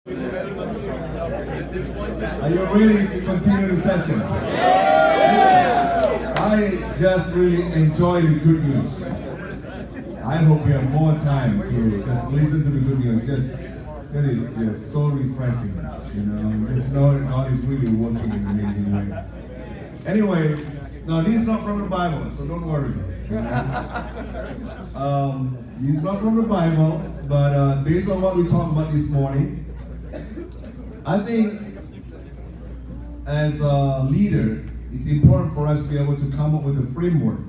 Are you ready to continue the session? I just really enjoy the good news. I hope we have more time to just listen to the good news. It is just so refreshing, just knowing God is really working in an amazing way. Anyway, now this is not from the Bible, so don't worry. This is not from the Bible, but based on what we talked about this morning, I think as a leader, it's important for us to be able to come up with a framework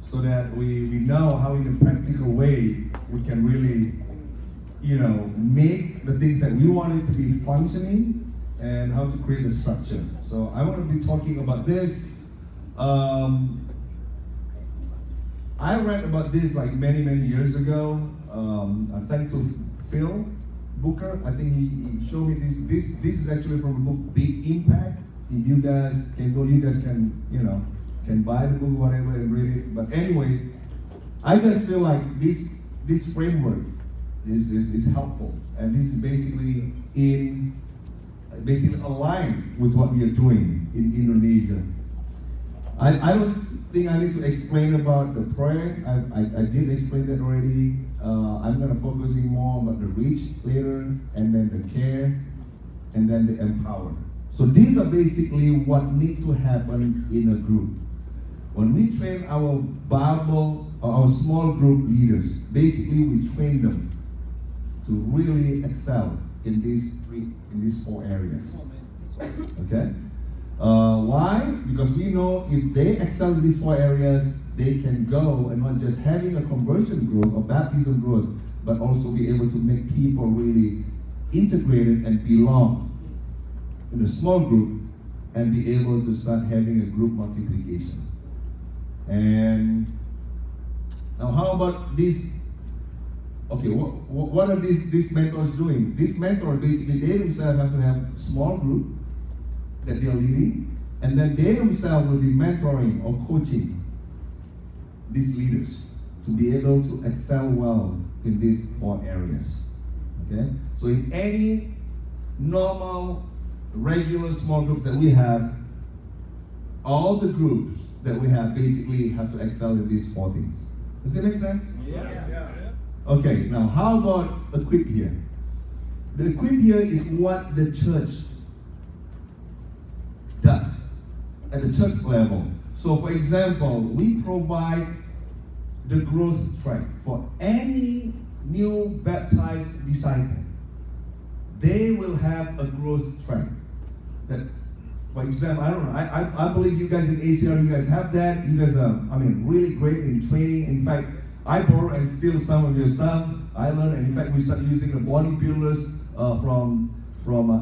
so that we know how in a practical way we can really, make the things that we want it to be functioning and how to create a structure. So I want to be talking about this. I read about this like many years ago. Thanks to Phil Booker. I think he showed me this. This is actually from the book Big Impact. If you guys can go, you guys can buy the book, whatever, and read it. But anyway, I just feel like this framework is helpful, and this is basically aligned with what we are doing in Indonesia. I don't think I need to explain about the prayer. I did explain that already. I'm going to focus more about the reach later, and then the care, and then the empower. So these are basically what needs to happen in a group. When we train our Bible, our small group leaders, basically we train them to really excel in these 4 areas. Okay? Why? Because we know if they excel in these 4 areas, they can go and not just having a conversion growth or baptism growth, but also be able to make people really integrated and belong in a small group and be able to start having a group multiplication. And now how about this? Okay, what are these mentors doing? These mentors basically, they themselves have to have a small group that they're leading, and then they themselves will be mentoring or coaching these leaders to be able to excel well in these 4 areas. Okay? So in any normal, regular small groups that we have, all the groups that we have basically have to excel in these 4 things. Does it make sense? Yeah. Okay, now how about equip here? The equip here is what the church does at the church level. So for example, we provide the growth track for any new baptized disciple. They will have a growth track. That, for example, I don't know, I believe you guys in ACR, you guys have that. You guys are, really great in training. In fact, I borrow and steal some of your stuff. I learned, and in fact, we started using the bodybuilders from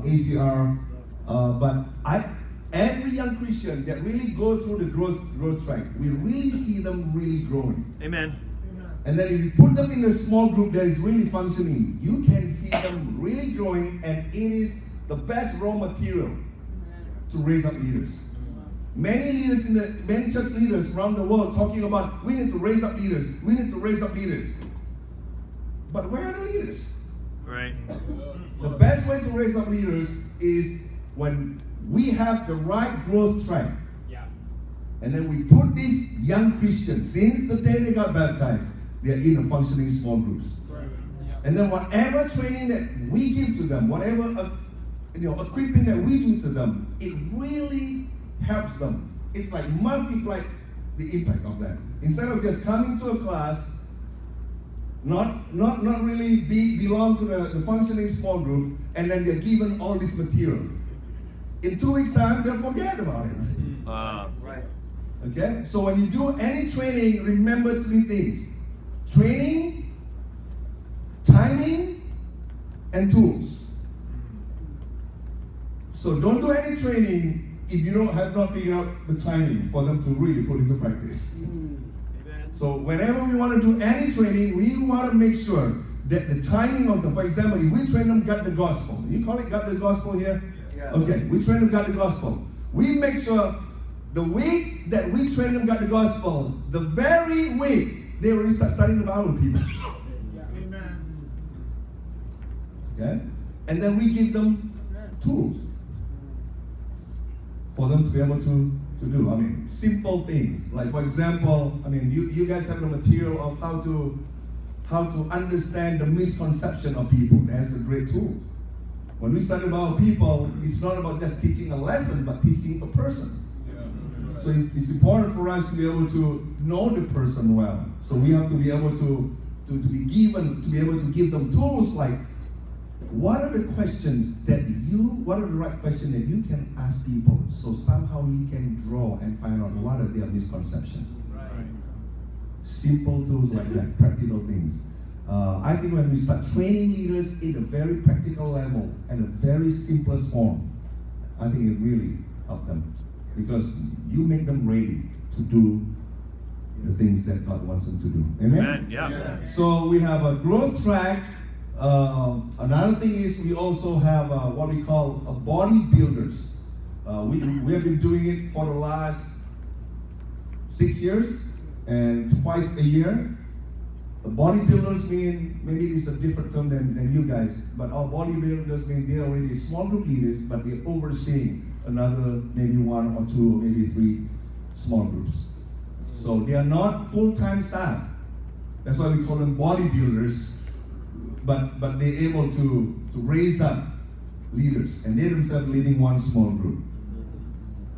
ACR. But every young Christian that really goes through the growth track, we really see them really growing. Amen. And then if you put them in a small group that is really functioning, you can see them really growing, and it is the best raw material to raise up leaders. Many church leaders around the world talking about we need to raise up leaders. We need to raise up leaders. But where are the leaders? Right. The best way to raise up leaders is when we have the right growth track. Yeah. And then we put these young Christians, since the day they got baptized, they are in a functioning small groups. Right. Yeah. And then whatever training that we give to them, whatever equipping that we do to them, it really helps them. It's like multiply the impact of that. Instead of just coming to a class, not really belong to the functioning small group, and then they're given all this material. In 2 weeks' time, they'll forget about it. Right. Okay? So when you do any training, remember 3 things. Training, timing, and tools. So don't do any training if you have not figured out the timing for them to really put into practice. Amen. So whenever we want to do any training, we want to make sure that the timing of them, for example, if we train them got the gospel. You call it got the gospel here? Yeah. Okay, we train them got the gospel. We make sure the week that we train them got the gospel, the very week they already start studying the Bible with people. Amen. Okay? And then we give them tools for them to be able to do. I mean, simple things. Like, for example, I mean, you guys have the material of how to understand the misconception of people. That's a great tool. When we study about people, it's not about just teaching a lesson, but teaching a person. So it's important for us to be able to know the person well. So we have to be able to be able to give them tools like, what are the right questions that you can ask people, so somehow you can draw and find out what are their misconceptions. Right. Simple tools like that, practical things. I think when we start training leaders in a very practical level and a very simplest form, I think it really helps them, because you make them ready to do the things that God wants them to do. Amen? Amen. Yeah. So we have a growth track. Another thing is we also have what we call a bodybuilders. We have been doing it for the last 6 years and twice a year. The bodybuilders mean, maybe it's a different term than you guys, but our bodybuilders mean they're already small group leaders, but they're overseeing another maybe 1 or 2 or maybe 3 small groups. So they are not full-time staff. That's why we call them bodybuilders. But they're able to raise up leaders, and they themselves leading one small group.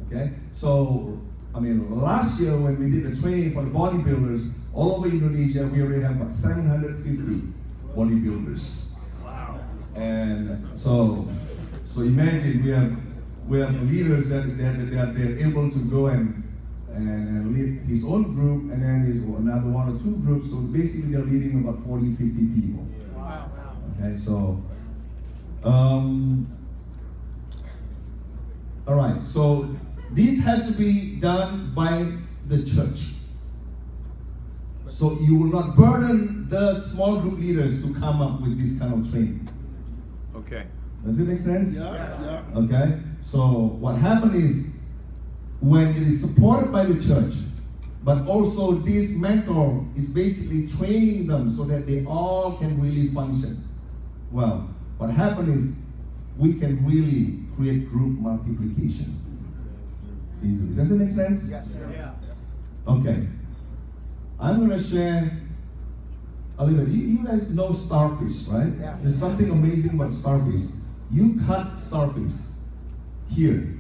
Okay? So, I mean, last year when we did the training for the bodybuilders, all over Indonesia, we already have about 750 bodybuilders. Wow. And so imagine we have leaders that they're able to go and lead his own group, and then his another 1 or 2 groups. So basically they're leading about 40, 50 people. Wow. Okay, so, all right, so this has to be done by the church. So you will not burden the small group leaders to come up with this kind of training. Okay. Does it make sense? Yeah. Okay, so what happened is, when it is supported by the church, but also this mentor is basically training them so that they all can really function. Well, what happened is we can really create group multiplication easily. Does it make sense? Yes, sir. Yeah. Okay. I'm going to share a little bit. You guys know starfish, right? Yeah. There's something amazing about starfish. You cut starfish here,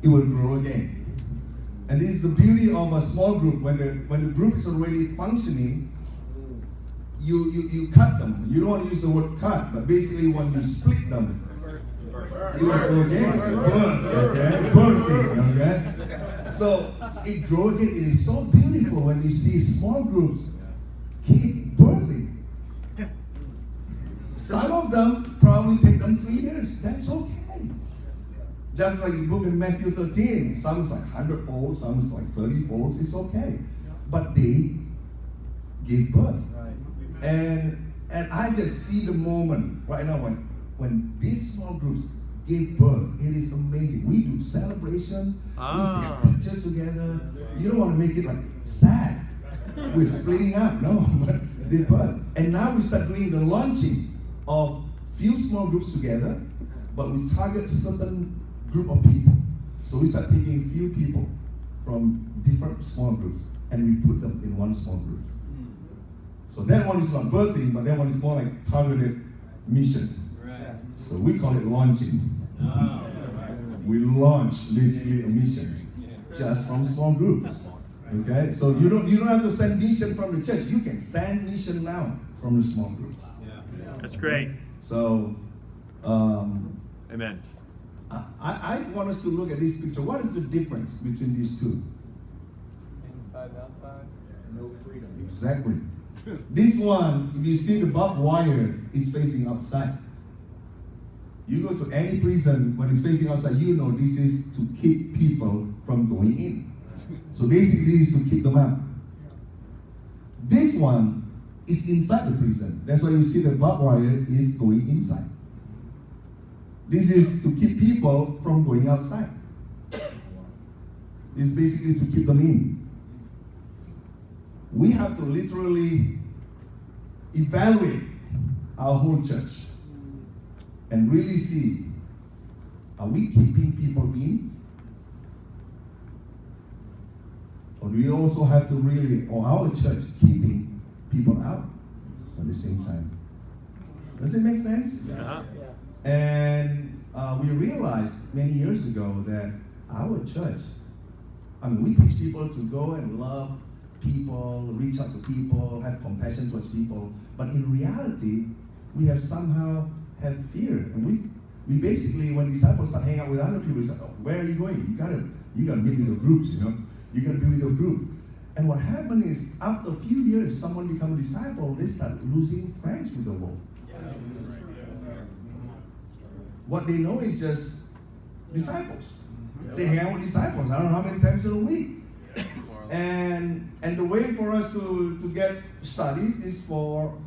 it will grow again. And this is the beauty of a small group. When the group is already functioning, you cut them. You don't want to use the word cut, but basically when you split them, it will grow again. Birthing, okay? So it grows again. It is so beautiful when you see small groups keep birthing. Some of them probably take them 3 years. That's okay. Just like the book in Matthew 13, some is like 100 folds, some is like 30 folds, it's okay. But they gave birth. Right. And I just see the moment right now when these small groups gave birth. It is amazing. We do celebration, we take pictures together. You don't want to make it like sad. We're splitting up, no, but they birth. And now we start doing the launching of few small groups together, but we target certain group of people. So we start picking few people from different small groups and we put them in one small group. So that one is not birthing, but that one is more like targeted mission. Right. So we call it launching. We launch basically a mission just from small groups. Okay? So you don't have to send mission from the church. You can send mission now from the small groups. That's great. So Amen. I want us to look at this picture. What is the difference between these two? Inside, outside, no freedom. Exactly. This one, if you see the barbed wire, is facing outside. You go to any prison, when it's facing outside, you know this is to keep people from going in. So basically, this is to keep them out. This one is inside the prison. That's why you see the barbed wire is going inside. This is to keep people from going outside. This is basically to keep them in. We have to literally evaluate our whole church. and really see, are we keeping people in? Or do we also have to really, or our church, keeping people out at the same time? Does it make sense? Uh-huh. And we realized many years ago that our church, we teach people to go and love people, reach out to people, have compassion towards people. But in reality, we have somehow have fear. And we basically, when disciples start hanging out with other people, we say, oh, where are you going? You gotta meet with your groups, You gotta be with your group. And what happened is, after a few years, someone becomes a disciple, they start losing friends with the world. What they know is just disciples. They hang out with disciples. I don't know how many times in a week. And the way for us to get studies is for,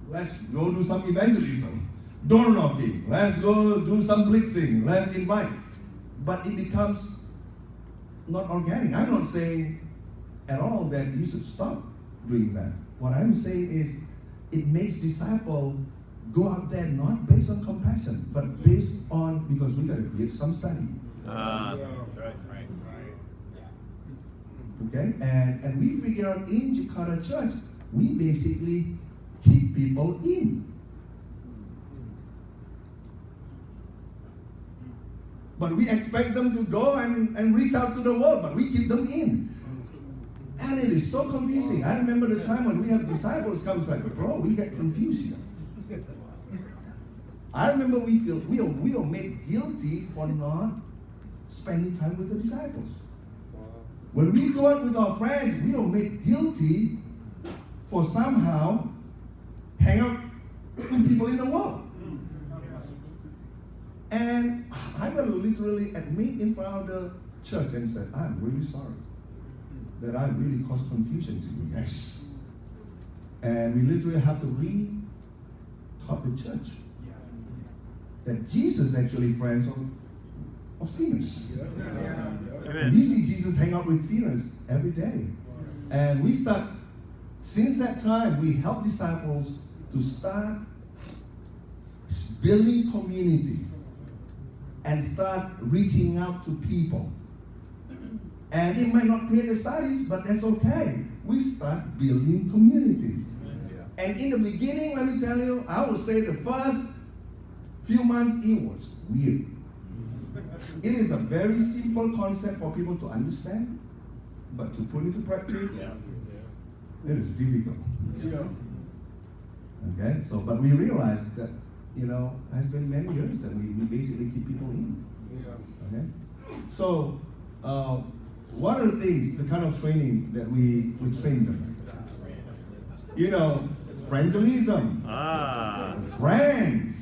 let's go do some evangelism, door knocking, let's go do some blitzing, let's invite. But it becomes not organic. I'm not saying at all that you should stop doing that. What I'm saying is it makes disciples go out there not based on compassion, but based on, because we got to give some study. Right. Okay? And we figure out in Jakarta Church, we basically keep people in. But we expect them to go and reach out to the world, but we keep them in. And it is so confusing. I remember the time when we have disciples come and say, bro, we get confused here. I remember we are made guilty for not spending time with the disciples. When we go out with our friends, we are made guilty for somehow hang out with people in the world. And I got to literally admit in front of the church and said, I'm really sorry that I really caused confusion to you guys. And we literally have to re-taught the church that Jesus actually friends of sinners. And you see Jesus hang out with sinners every day. And we start, since that time, we help disciples to start building community and start reaching out to people. And it might not create the studies, but that's okay. We start building communities. And in the beginning, let me tell you, I would say the first few months, it was weird. It is a very simple concept for people to understand, but to put into practice, it is difficult. Okay, so, but we realized that, it's been many years that we basically keep people in. Okay, so, what are the things, the kind of training that we train them? Friendelism. Friends.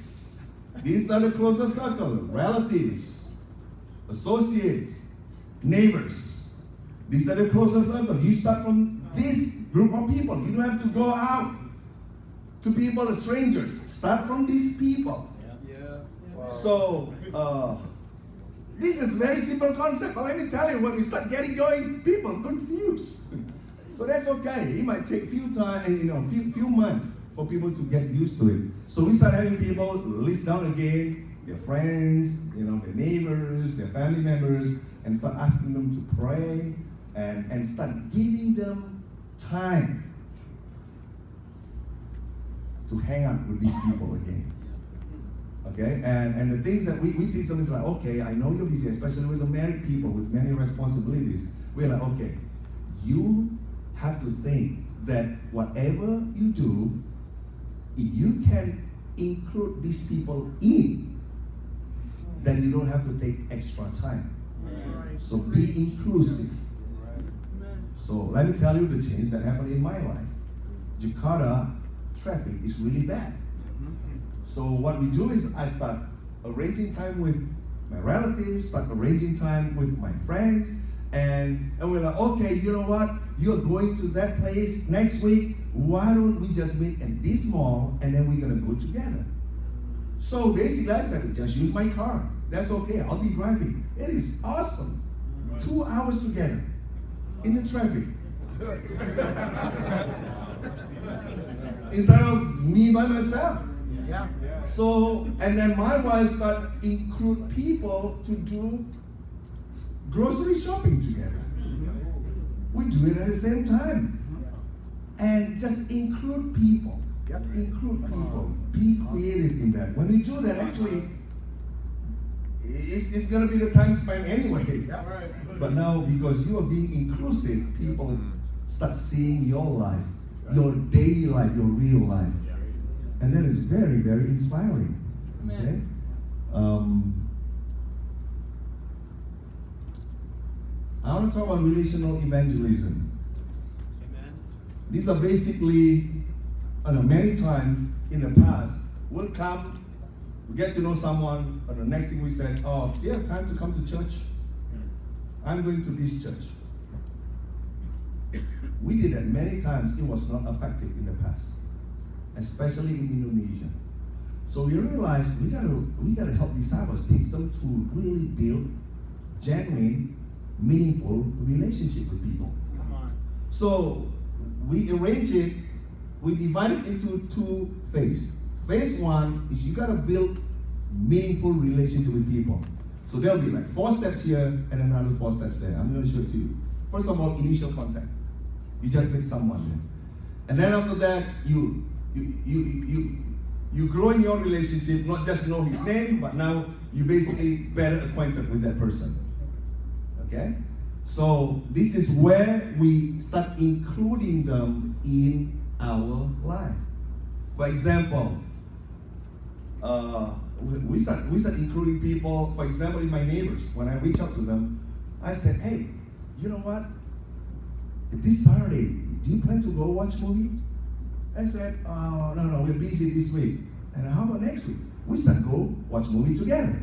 These are the closer circle. Relatives, associates, neighbors. These are the closer circle. You start from this group of people. You don't have to go out to people, strangers. Start from these people. So, this is very simple concept, but let me tell you, when we start getting going, people confused. So that's okay. It might take few months for people to get used to it. So we start having people list down again their friends, their neighbors, their family members, and start asking them to pray and start giving them time to hang out with these people again. Okay, and the things that we teach them is like, okay, I know you're busy, especially with the married people with many responsibilities. We're like, okay, you have to think that whatever you do, if you can include these people in, then you don't have to take extra time. So be inclusive. So let me tell you the change that happened in my life. Jakarta traffic is really bad. So what we do is I start arranging time with my relatives, start arranging time with my friends, and we're like, okay, you know what? You're going to that place next week. Why don't we just meet at this mall and then we're gonna go together? So basically I said, just use my car. That's okay, I'll be driving. It is awesome. 2 hours together in the traffic. Instead of me by myself. Yeah. So, and then my wife started include people to do grocery shopping together. We do it at the same time. And just include people. Yep. Include people. Be creative in that. When we do that, actually, it's going to be the time spent anyway. Yeah, right. But now, because you are being inclusive, people start seeing your life, your daily life, your real life. And that is very, very inspiring. Okay? I want to talk about relational evangelism. These are basically, many times in the past, we'll come, we get to know someone, but the next thing we said, oh, do you have time to come to church? I'm going to this church. We did that many times. It was not effective in the past, especially in Indonesia. So we realized we gotta help disciples, teach them to really build genuine, meaningful relationship with people. Come on. So we arrange it, we divide it into two phases. Phase one is you gotta build meaningful relationship with people. So there'll be like 4 steps here and another 4 steps there. I'm gonna show it to you. First of all, initial contact. You just meet someone there. And then after that, you grow in your relationship, not just know his name, but now you basically better acquainted with that person. Okay? So this is where we start including them in our life. For example, we start including people, for example, in my neighbors. When I reach out to them, I said, hey, you know what? This Saturday, do you plan to go watch movie? I said, oh, no, we're busy this week. And how about next week? We start go watch movie together.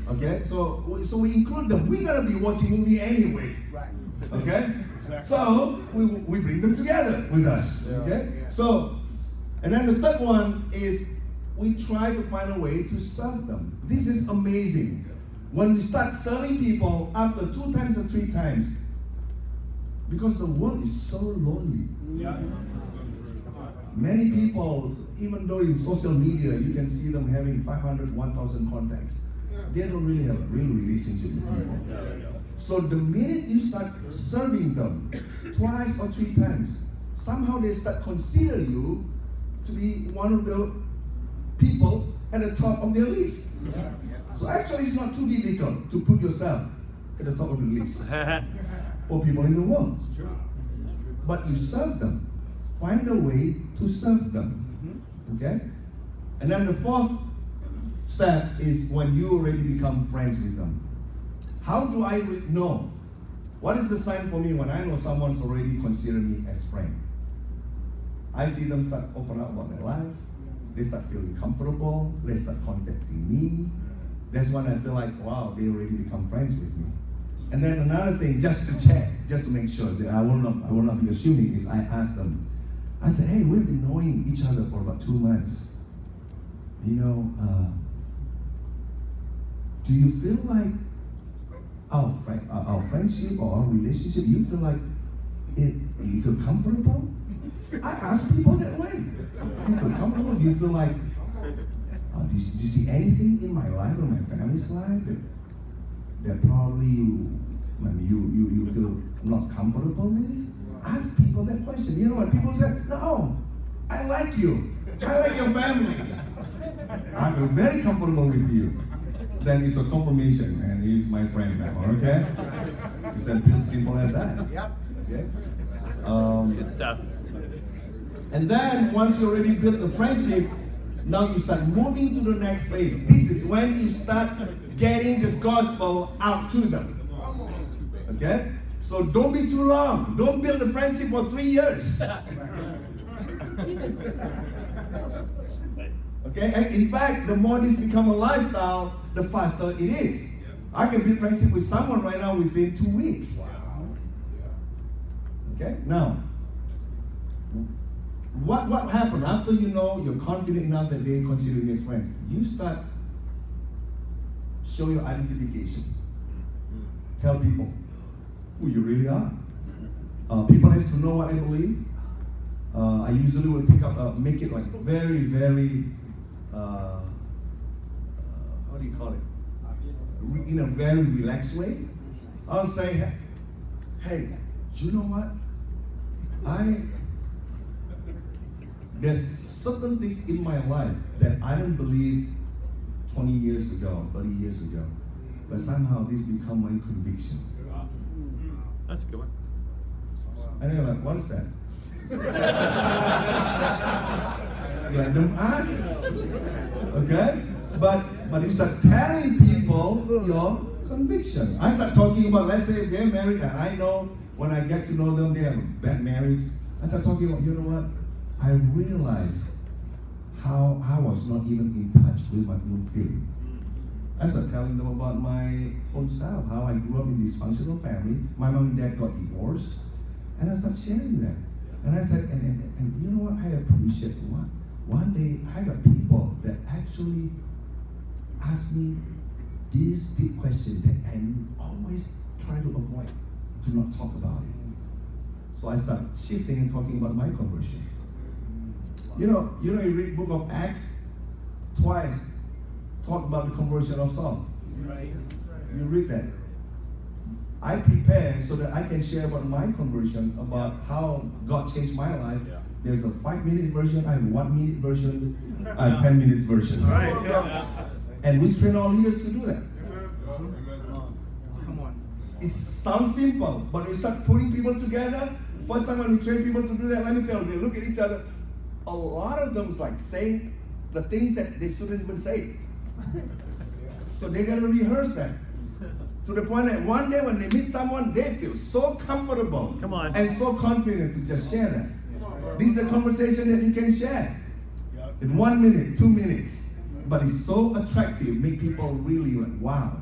Okay, so we include them. We're gonna be watching movie anyway. Right. Okay? Exactly. So we bring them together with us. Okay? So, and then the third one is we try to find a way to serve them. This is amazing. When we start serving people after 2 times or 3 times, because the world is so lonely. Yeah. Many people, even though in social media you can see them having 500, 1,000 contacts, they don't really have a real relationship with people. So the minute you start serving them 2 or 3 times, somehow they start consider you to be one of the people at the top of their list. So actually it's not too difficult to put yourself at the top of the list for people in the world. But you serve them. Find a way to serve them. Okay? And then the 4th step is when you already become friends with them. How do I know? What is the sign for me when I know someone's already considered me as friend? I see them start open up about their life. They start feeling comfortable. They start contacting me. That's when I feel like, wow, they already become friends with me. And then another thing, just to check, just to make sure that I will not be assuming, is I ask them. I said, hey, we've been knowing each other for about 2 months. You know, do you feel like our friendship or our relationship, you feel like you feel comfortable? I ask people that way. You feel comfortable? Do you feel like, do you see anything in my life or my family's life that probably you feel not comfortable with? Ask people that question. You know what people say? No, I like you. I like your family. I feel very comfortable with you. Then it's a confirmation, and he's my friend now. Okay? It's as simple as that. Yep. Okay? Good stuff. And then once you already built the friendship, now you start moving to the next phase. This is when you start getting the gospel out to them. Okay? So don't be too long. Don't build a friendship for 3 years. Okay? And in fact, the more this becomes a lifestyle, the faster it is. I can build friendship with someone right now within 2 weeks. Okay? Now, what happened after you know you're confident enough that they consider you as friend? You start show your identification. Tell people who you really are. People have to know what I believe. I usually will make it like very, very how do you call it? In a very relaxed way. I'll say, hey, you know what? There's certain things in my life that I didn't believe 20 years ago, 30 years ago. But somehow this become my conviction. That's a good one. And they're like, what is that? Like, don't ask. Okay? But you start telling people your conviction. I start talking about, let's say they're married, and I know when I get to know them, they have a bad marriage. I start talking about, you know what? I realized how I was not even in touch with my own feeling. I start telling them about my own self, how I grew up in a dysfunctional family. My mom and dad got divorced, and I start sharing that. And I said, and you know what? I appreciate one day I got people that actually ask me this deep question that I always try to avoid, to not talk about it. So I start shifting and talking about my conversion. You know, you read book of Acts, twice talk about the conversion of Saul. Right. You read that. I prepare so that I can share about my conversion, about how God changed my life. Yeah. There's a 5-minute version, I have a 1-minute version, a 10 minutes version. Right. And we train our leaders to do that. Come on. It sounds simple, but we start putting people together. First time when we train people to do that, let me tell you, they look at each other. A lot of them is like saying the things that they shouldn't even say. So they're gonna rehearse that. To the point that one day when they meet someone, they feel so comfortable Come on. and so confident to just share that. This is a conversation that you can share in 1 minute, 2 minutes. But it's so attractive, make people really like, wow,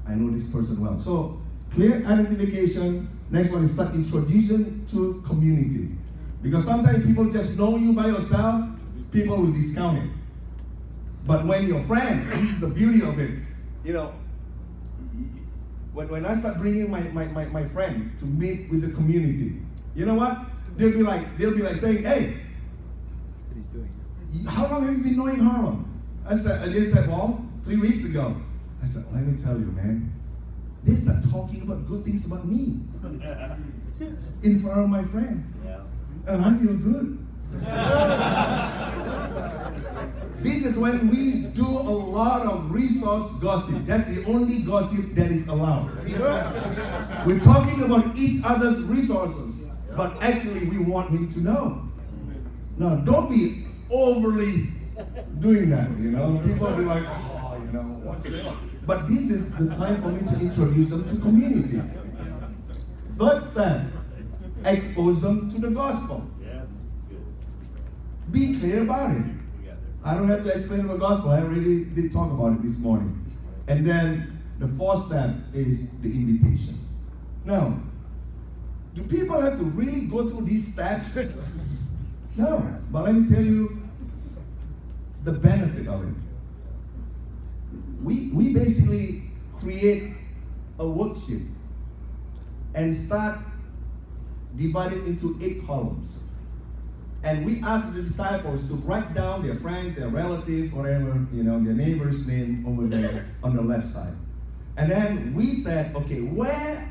I know this person well. So clear identification. Next one is start introducing to community. Because sometimes people just know you by yourself, people will discount it. But when your friend, this is the beauty of it, you know, when I start bringing my friend to meet with the community, you know what? They'll be like saying, hey, how long have you been knowing Harlem? They said, well, 3 weeks ago. I said, let me tell you, man, they start talking about good things about me in front of my friend. Yeah. And I feel good. This is when we do a lot of resource gossip. That's the only gossip that is allowed. We're talking about each other's resources, but actually we want him to know. Now, don't be overly doing that, you know. People will be like, oh, you know, what's it? But this is the time for me to introduce them to community. Third step, expose them to the gospel. Yeah. Good. Be clear about it. I don't have to explain the gospel. I already did talk about it this morning. And then the fourth step is the invitation. Now, do people have to really go through these steps? No, but let me tell you the benefit of it. We basically create a worksheet and start dividing into 8 columns. And we ask the disciples to write down their friends, their relatives, whatever, you know, their neighbor's name over there on the left side. And then we said, okay, where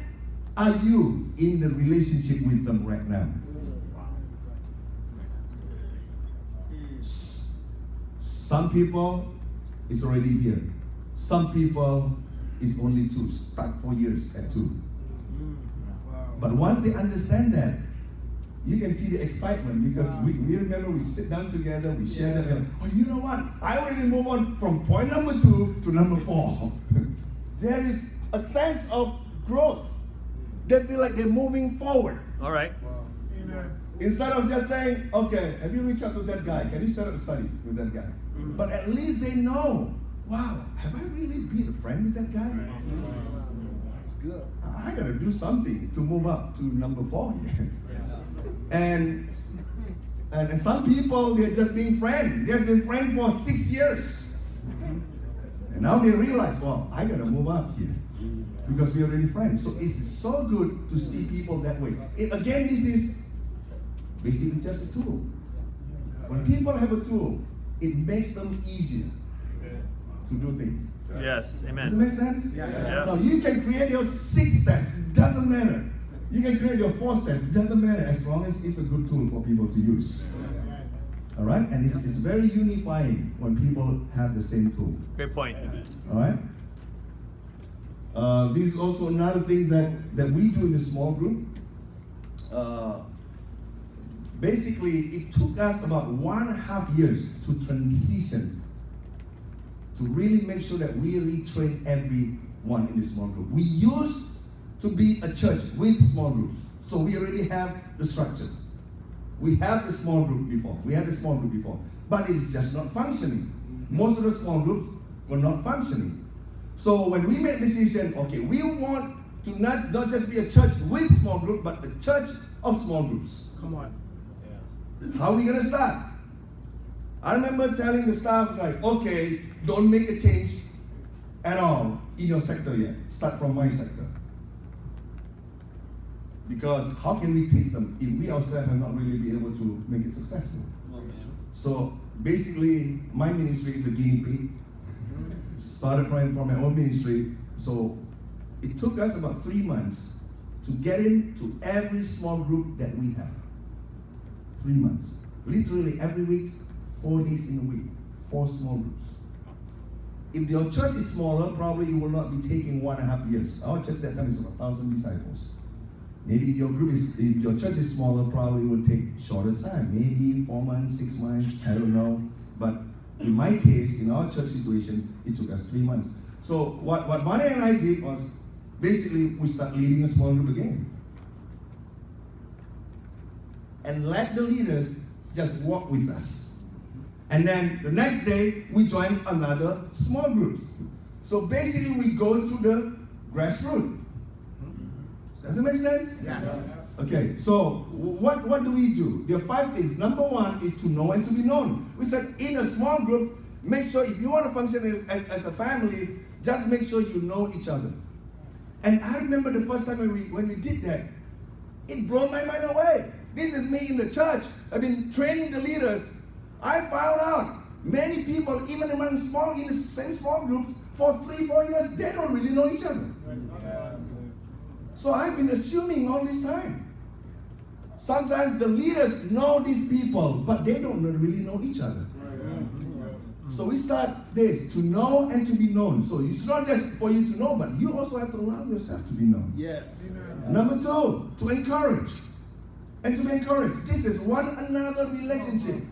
are you in the relationship with them right now? Some people is already here. Some people is only 2, stuck 4 years at 2. But once they understand that, you can see the excitement because we remember we sit down together, we share that. And, oh, you know what? I already move on from point number 2 to number 4. There is a sense of growth. They feel like they're moving forward. All right. Instead of just saying, okay, have you reached out to that guy? Can you set up a study with that guy? Mm-hmm. But at least they know, wow, have I really been a friend with that guy? It's good. I gotta do something to move up to number 4 here. And some people, they're just being friends. They've been friends for 6 years. And now they realize, well, I gotta move up here. Because we're already friends. So it's so good to see people that way. Again, this is basically just a tool. When people have a tool, it makes them easier to do things. Yes, Does it amen. make sense? Yeah. Yeah. Now you can create your 6 steps, it doesn't matter. You can create your 4 steps, it doesn't matter as long as it's a good tool for people to use. All right? And it's very unifying when people have the same tool. Great point. All right? This is also another thing that we do in the small group. Basically, it took us about 1.5 years to transition to really make sure that we retrain everyone in the small group. We used to be a church with small groups, so we already have the structure. We have the small group before. But it's just not functioning. Most of the small groups were not functioning. So when we made the decision, okay, we want to not just be a church with small group, but a church of small groups. Come on. How are we gonna start? I remember telling the staff, like, okay, don't make a change at all in your sector yet. Start from my sector. Because how can we teach them if we ourselves have not really been able to make it successful? So basically, my ministry is a guinea pig. Started from my own ministry. So it took us about 3 months to get into every small group that we have. 3 months. Literally every week, 4 days in a week, 4 small groups. If your church is smaller, probably it will not be taking 1.5 years. Our church that time is about 1,000 disciples. Maybe if your church is smaller, probably it will take shorter time. Maybe 4 months, 6 months, I don't know. But in my case, in our church situation, it took us 3 months. So what Vani and I did was, basically, we start leading a small group again. And let the leaders just walk with us. And then the next day, we join another small group. So basically, we go to the grassroots. Does it make sense? Yeah. Okay, so what do we do? There are 5 things. Number 1 is to know and to be known. We said in a small group, make sure if you want to function as a family, just make sure you know each other. And I remember the first time when we did that, it blew my mind away. This is me in the church. I've been training the leaders. I found out many people, even among in the same small groups, for 3-4 years, they don't really know each other. So I've been assuming all this time. Sometimes the leaders know these people, but they don't really know each other. So we start this, to know and to be known. So it's not just for you to know, but you also have to allow yourself to be known. Yes. Number 2, to encourage. And to be encouraged. This is one another relationship.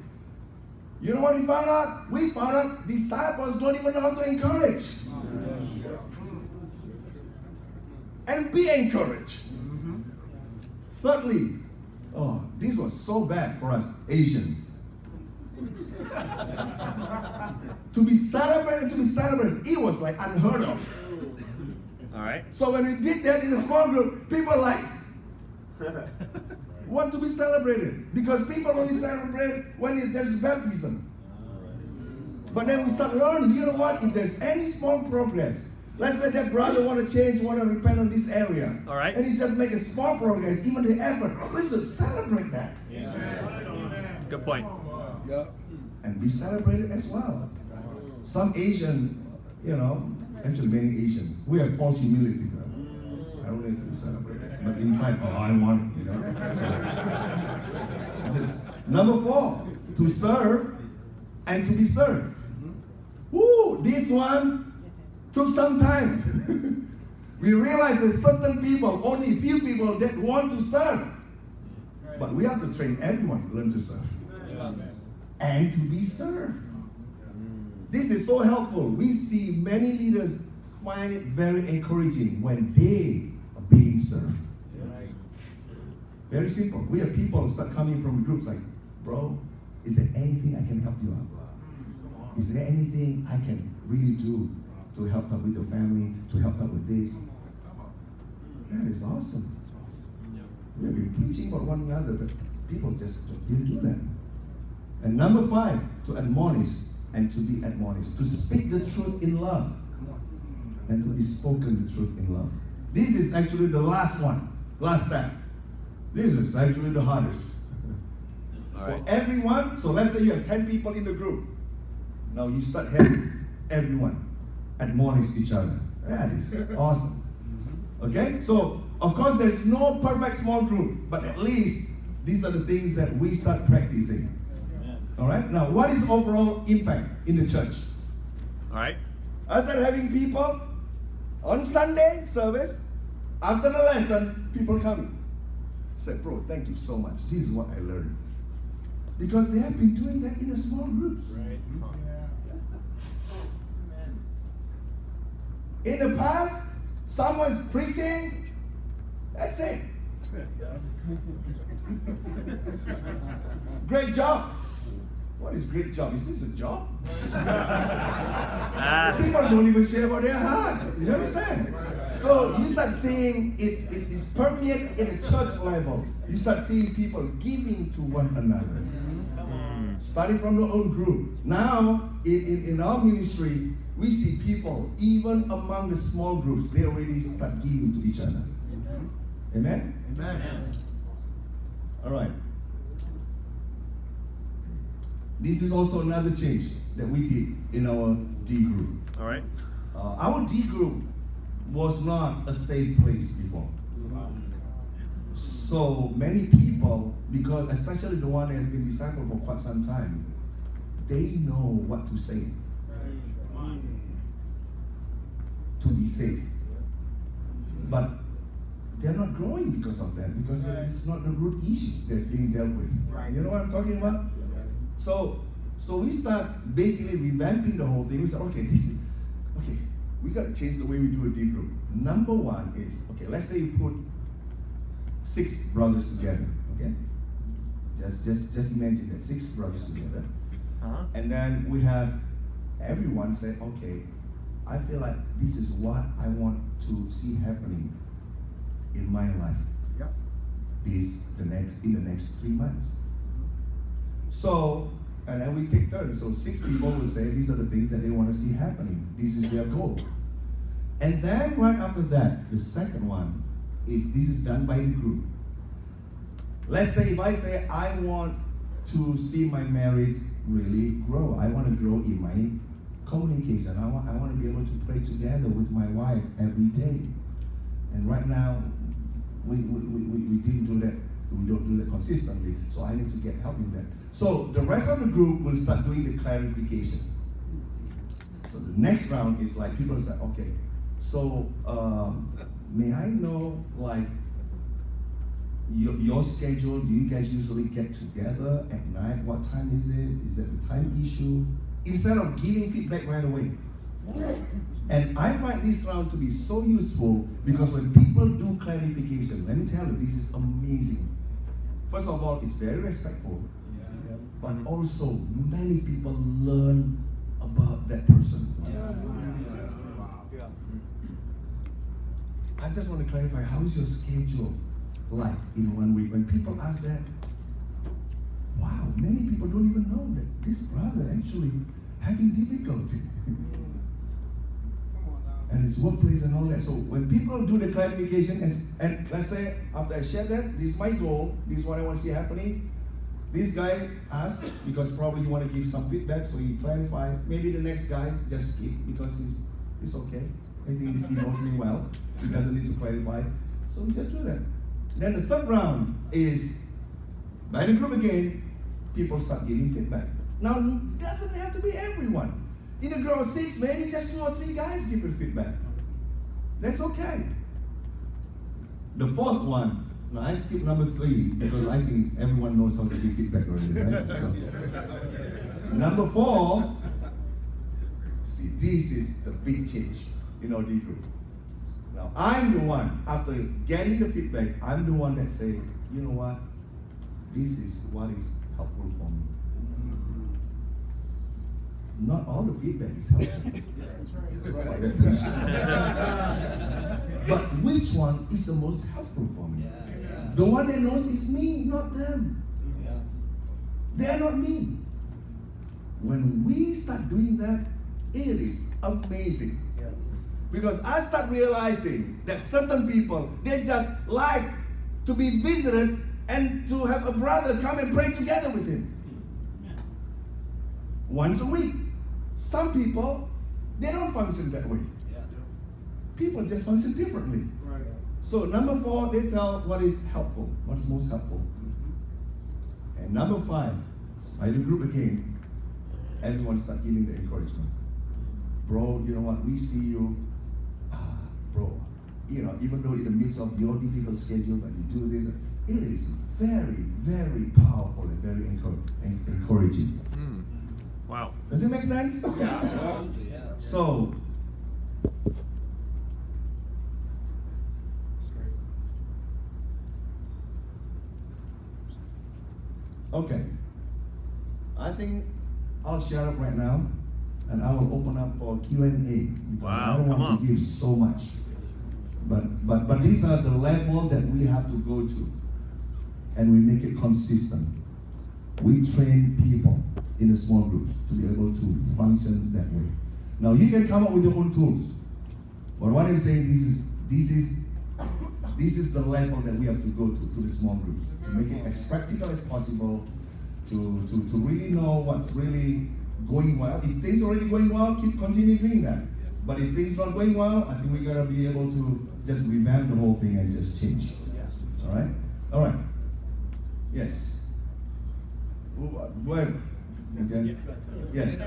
You know what we found out? We found out disciples don't even know how to encourage. And be encouraged. Thirdly, this was so bad for us, Asian. To be celebrated, it was like unheard of. All right. So when we did that in a small group, people like want to be celebrated. Because people only celebrate when there's baptism. But then we start learning, you know what, if there's any small progress, let's say that brother want to change, want to repent on this area. All right. And he just make a small progress, even the effort. We should celebrate that. Good point. Yep. And we celebrate it as well. Some Asian, actually many Asians, we have false humility. I don't need to be celebrated. But inside, I want it, This is number 4, to serve and to be served. Woo, this one took some time. We realized there's certain people, only few people that want to serve. But we have to train everyone to learn to serve. And to be served. This is so helpful. We see many leaders find it very encouraging when they are being served. Very simple. We have people start coming from groups like, bro, is there anything I can help you out? Is there anything I can really do to help out with your family, to help out with this? That is awesome. We have been preaching about one another, but people just didn't do that. And number 5, to admonish and to be admonished. To speak the truth in love. And to be spoken the truth in love. This is actually the last step. This is actually the hardest. All right. For everyone, so let's say you have 10 people in the group. Now you start having everyone admonish each other. That is awesome. Okay? So, of course, there's no perfect small group, but at least these are the things that we start practicing. All right? Now, what is overall impact in the church? All right. I started having people on Sunday service, after the lesson, people coming. I said, bro, thank you so much. This is what I learned. Because they have been doing that in a small groups. Right. In the past, someone's preaching, that's it. Great job. What is great job? Is this a job? People don't even share about their heart. You understand? So you start seeing it is permeated in the church level. You start seeing people giving to one another. Starting from the own group. Now, in our ministry, we see people, even among the small groups, they already start giving to each other. Amen? Amen. All right. This is also another change that we did in our D group. All right. Our D group was not a safe place before. So many people, because especially the one that has been discipled for quite some time, they know what to say to be safe. But they're not growing because of that, because it's not the root issue that's being dealt with. You know what I'm talking about? So we start basically revamping the whole thing. We say, okay, we got to change the way we do a D group. Number one is, okay, let's say you put 6 brothers together, okay? Just imagine that, 6 brothers together. And then we have everyone say, okay, I feel like this is what I want to see happening in my life. In the next 3 months. So, and then we take turns. So 6 people will say these are the things that they want to see happening. This is their goal. And then right after that, the second one is this is done by the group. Let's say if I say I want to see my marriage really grow. I want to grow in my communication. I want to be able to pray together with my wife every day. And right now, we didn't do that. We don't do that consistently. So I need to get help in that. So the rest of the group will start doing the clarification. So the next round is like people say, okay, so may I know like your schedule? Do you guys usually get together at night? What time is it? Is that the time issue? Instead of giving feedback right away. And I find this round to be so useful because when people do clarification, let me tell you, this is amazing. First of all, it's very respectful, but also many people learn about that person. I just want to clarify, how is your schedule like in 1 week? When people ask that, wow, many people don't even know that this brother actually having difficulty. And his workplace and all that. So when people do the clarification, and let's say after I share that, this is my goal, this is what I want to see happening. This guy asked, because probably he want to give some feedback, so he clarified. Maybe the next guy just skip because it's okay. Maybe he knows me well. He doesn't need to clarify. So we just do that. Then the third round is, by the group again, people start giving feedback. Now, it doesn't have to be everyone. In a group of 6, maybe just 2 or 3 guys give you feedback. That's okay. The fourth one, now I skip number 3 because I think everyone knows how to give feedback already, right? So, number 4, see, this is the big change in our D group. Now, I'm the one, after getting the feedback, I'm the one that say, you know what, this is what is helpful for me. Not all the feedback is helpful. But which one is the most helpful for me? The one that knows is me, not them. They are not me. When we start doing that, it is amazing. Because I start realizing that certain people, they just like to be visited and to have a brother come and pray together with him. Once a week. some people, they don't function that way. People just function differently. Right. So number 4, they tell what is helpful, what's most helpful. And number 5, I do group again, everyone start giving the encouragement. Bro, you know what, we see you, bro, you know, even though in the midst of your difficult schedule that you do this, it is very, very powerful and very encouraging. Wow. Does it make sense? Yeah. So, okay. I think I'll shut up right now, and I will open up for Q&A. Because Wow, I don't come want to on. give so much. But these are the level that we have to go to, and we make it consistent. We train people in the small groups to be able to function that way. Now you can come up with your own tools, but what I'm saying this is the level that we have to go to the small groups to make it as practical as possible, to really know what's really going well. If things are already going well, continue doing that. But if things not going well, I think we gotta be able to just revamp the whole thing and just change. All right? All right. Yes. Go ahead. Okay. Yes.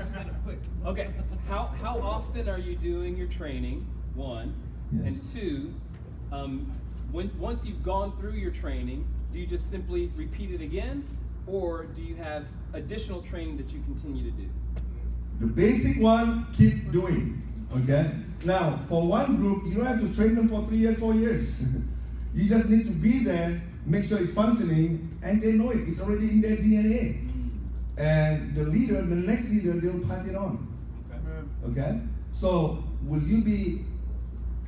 Okay, how often are you doing your training, 1? Yes. And 2, once you've gone through your training, do you just simply repeat it again? Or do you have additional training that you continue to do? The basic one, keep doing. Okay? Now, for one group, you don't have to train them for 3 years, 4 years. You just need to be there, make sure it's functioning, and they know it. It's already in their DNA. And the leader, the next leader, they'll pass it on. Okay? So, will you be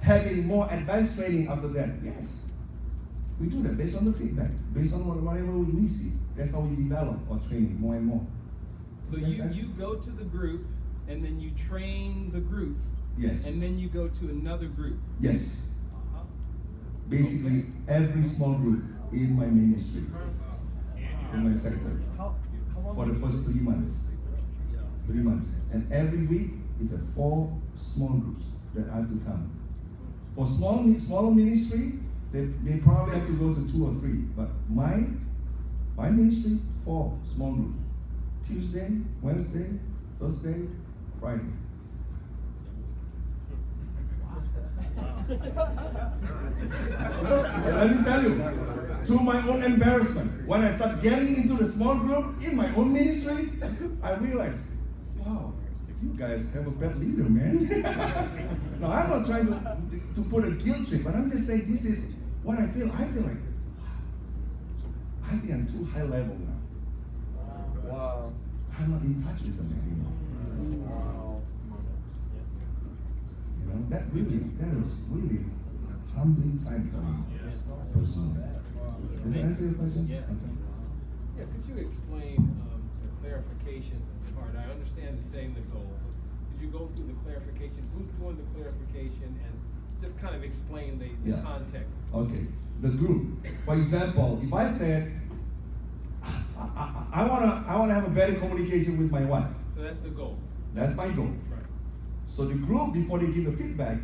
having more advanced training after that? Yes. We do that based on the feedback, based on whatever we see. That's how we develop our training more and more. So you go to the group, and then you train the group, Yes. and then you go to another group. Yes. Basically, every small group in my ministry, in my sector, for the first 3 months. 3 months. And every week is 4 small groups that have to come. For smaller ministry, they probably have to go to 2 or 3. But my ministry, 4 small groups. Tuesday, Wednesday, Thursday, Friday. And let me tell you, to my own embarrassment, when I start getting into the small group in my own ministry, I realized, wow, you guys have a bad leader, man. No, I'm not trying to put a guilt trip, but I'm just saying this is what I feel. I feel like, I think I'm too high level now. Wow. I'm not in touch with them anymore. Wow. You know, that was really a humbling time for me, personally. Does that answer your question? Yes. Okay. Yeah, could you explain the clarification part? I understand the setting the goal. Could you go through the clarification? Who's doing the clarification and just kind of explain the Yeah. context? Okay, the group. For example, if I said, I wanna have a better communication with my wife. So that's the goal. That's my goal. Right. So the group, before they give the feedback,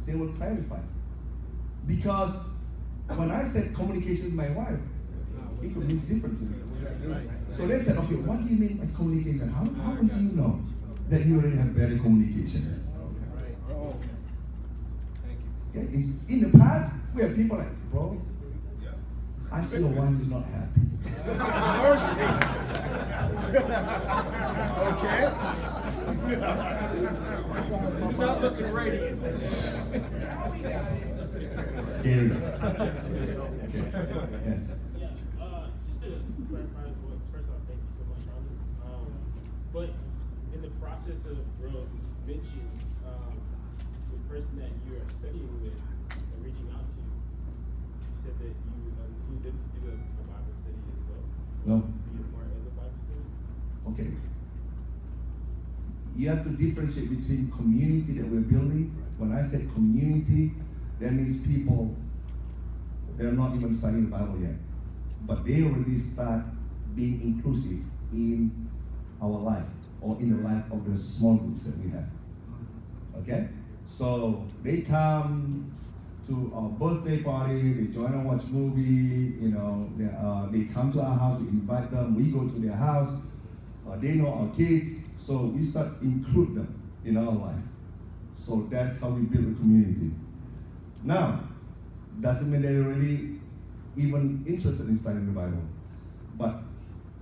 they will clarify. Because when I said communication with my wife, it could mean different to me. Right. So they said, okay, what do you mean by communication? How would you know that you already have better communication? Right. Oh. Thank you. Okay? In the past, we have people like, bro, I see your wife is not happy. You're not looking radiant. Scary. Okay. Yes. Yeah, just to clarify as well, first off, thank you so much, Robert. But in the process of growth, you just mentioned the person that you are studying with and reaching out to. You said that you include them to do a Bible study as well. No. Be a part of the Bible study. Okay. You have to differentiate between community that we're building. When I said community, that means people, they're not even studying the Bible yet. But they already start being inclusive in our life or in the life of the small groups that we have. Okay? So they come to our birthday party, they join and watch movie, they come to our house, we invite them, we go to their house, they know our kids, so we start include them in our life. So that's how we build a community. Now, doesn't mean they're really even interested in studying the Bible. But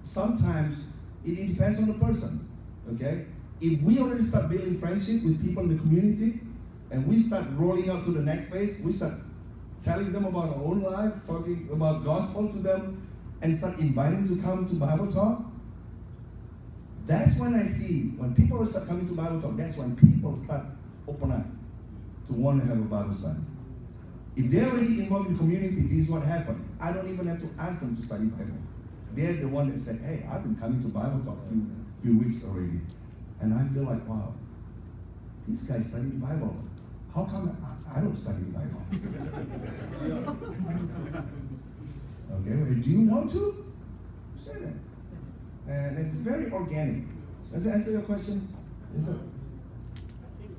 sometimes it depends on the person, okay? If we already start building friendship with people in the community, and we start rolling up to the next phase, we start telling them about our own life, talking about gospel to them, and start inviting them to come to Bible talk. That's when I see, when people start coming to Bible talk, that's when people start open up to want to have a Bible study. If they're already involved in the community, this is what happened. I don't even have to ask them to study Bible. They're the one that said, hey, I've been coming to Bible talk a few weeks already. And I feel like, wow, these guys study the Bible. How come I don't study the Bible? Okay, well, do you want to? Say that. And it's very organic. Does that answer your question? Is it? I think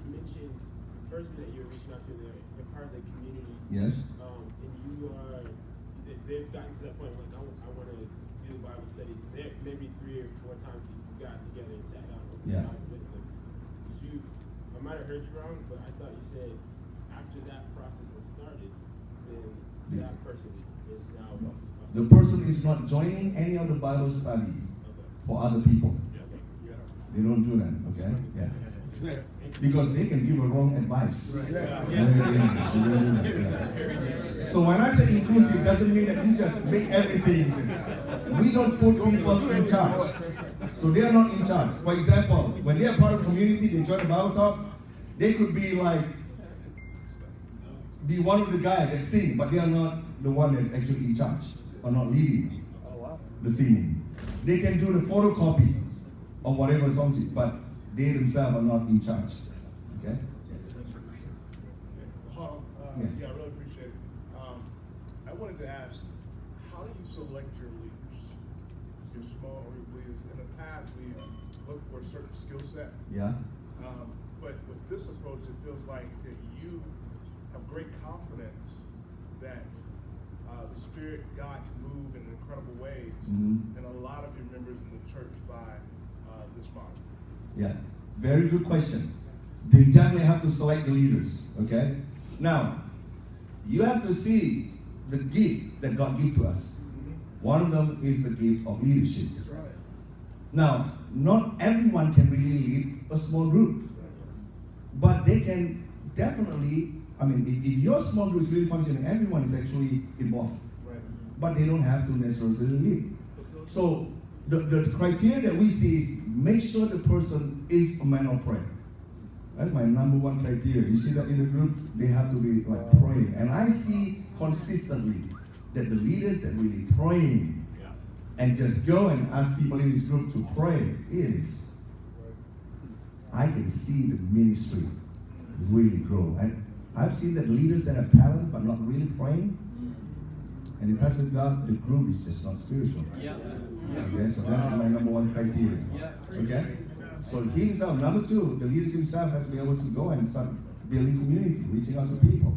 you mentioned the person that you're reaching out to, they're part of the community. Yes. And you are, they've gotten to that point like, I want to do the Bible studies. There, maybe 3 or 4 times you got together and sat down with them. Did you, I might have heard you wrong, but I thought you said after that process has started, then that person is now. No. The person is not joining any of the Bible study for other people. They don't do that, okay? Yeah. Because they can give a wrong advice. So when I say inclusive, doesn't mean that you just make everything. We don't put people in charge. So they are not in charge. For example, when they are part of the community, they join the Bible talk, they could be one of the guys that sing, but they are not the one that's actually in charge, or not leading the singing. They can do the photocopy of whatever song, but they themselves are not in charge. Okay? Yes. Yes. Yeah, I really appreciate it. I wanted to ask, how do you select your leaders, your small group leaders? In the past, we looked for a certain skill set. Yeah. But with this approach, it feels like that you have great confidence that the Spirit, God can move in incredible ways, and a lot of your members in the church by this model. Yeah, very good question. They definitely have to select the leaders, okay? Now, you have to see the gift that God gave to us. One of them is the gift of leadership. That's right. Now, not everyone can really lead a small group, but they can definitely, if your small group is really functioning, everyone is actually involved, but they don't have to necessarily lead. So, the criteria that we see is make sure the person is a man of prayer. That's my number one criteria. You see that in the group, they have to be praying. And I see consistently that the leaders that really praying and just go and ask people in this group to pray is, I can see the ministry really grow. And I've seen that leaders that have talent but not really praying, and in touch with God, the group is just not spiritual. Yeah. Okay, so that's my number one criteria. Okay? So he himself, number two, the leaders himself have to be able to go and start building community, reaching out to people,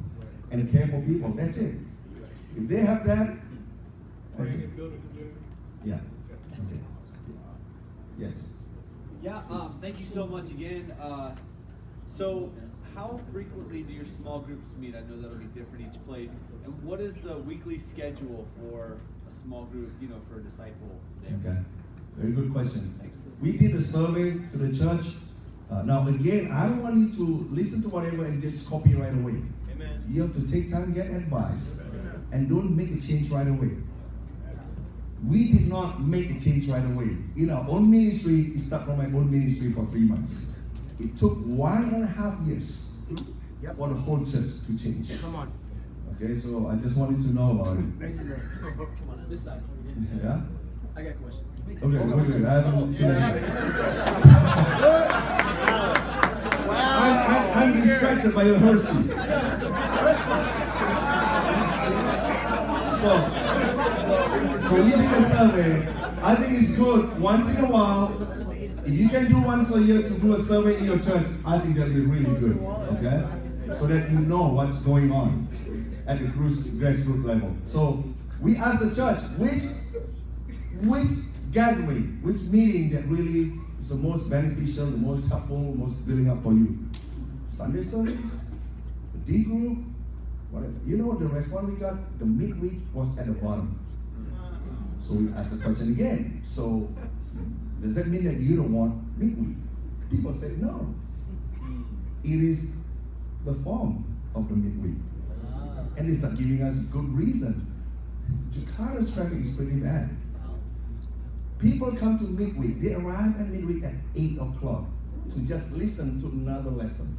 and care for people. That's it. If they have that, that's it. Yeah. Okay. Yes. Yeah, thank you so much again. So how frequently do your small groups meet? I know that'll be different each place. And what is the weekly schedule for a small group, for a disciple there? Okay. Very good question. We did a survey to the church. Now again, I don't want you to listen to whatever and just copy right away. Amen. You have to take time, get advice, and don't make a change right away. We did not make a change right away. In our own ministry, it started from my own ministry for 3 months. It took 1.5 years for the whole church to change. Come on. Okay, so I just wanted to know about it. Thank you, man. Come on, this side. Yeah? I got a question. Okay, wait. I'm distracted by your Hershey. So we did a survey, I think it's good once in a while. If you can do once a year to do a survey in your church, I think that'll be really good. Okay? So that you know what's going on at the grassroots level. So we ask the church, which gathering, which meeting that really is the most beneficial, the most helpful, most building up for you? Sunday service, the D group, whatever. You know the response we got, the midweek was at the bottom. So we asked the question again. So does that mean that you don't want midweek? People said no. It is the form of the midweek. And they start giving us good reason. Jakarta's traffic is pretty bad. People come to midweek. They arrive at midweek at 8 o'clock to just listen to another lesson.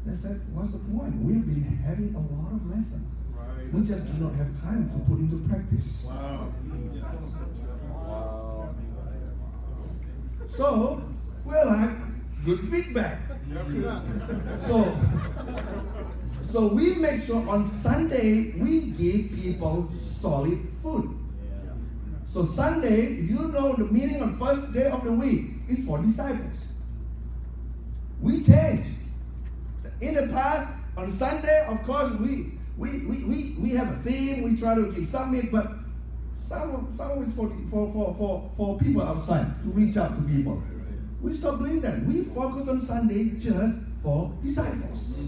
They said, what's the point? We've been having a lot of lessons. Right. We just do not have time to put into practice. Wow. So, we're like, good feedback. So we make sure on Sunday we give people solid food. So Sunday, if you know the meaning of first day of the week is for disciples. We change. In the past, on Sunday, of course, we have a theme. We try to give something, but some of it's for people outside to reach out to people. We stop doing that. We focus on Sunday just for disciples.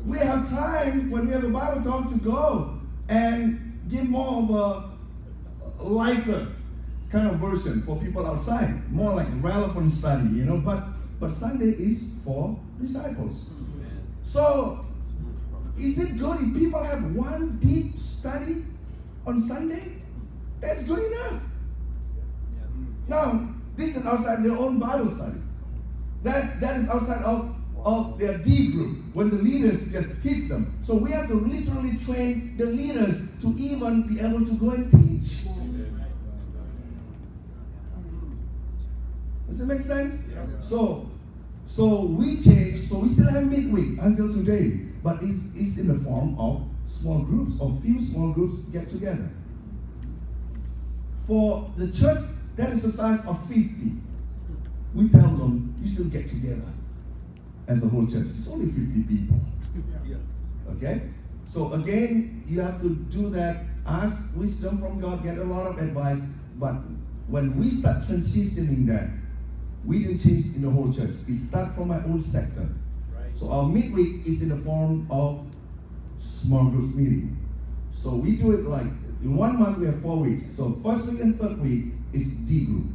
We have time when we have a Bible talk to go and give more of a lighter kind of version for people outside, more like relevant study, you know. But Sunday is for disciples. So, is it good if people have one deep study on Sunday? That's good enough. Now, this is outside their own Bible study. That is outside of their D group, when the leaders just teach them. So we have to literally train the leaders to even be able to go and teach. Does it make sense? So we change, so we still have midweek until today, but it's in the form of small groups, or few small groups get together. For the church that is the size of 50, we tell them, you should get together as a whole church. It's only 50 people. Okay? So again, you have to do that, ask wisdom from God, get a lot of advice, but when we start transitioning that, we didn't change in the whole church. It starts from my own sector. So our midweek is in the form of small groups meeting. So we do it like, in 1 month we have 4 weeks. So first week and third week is D group.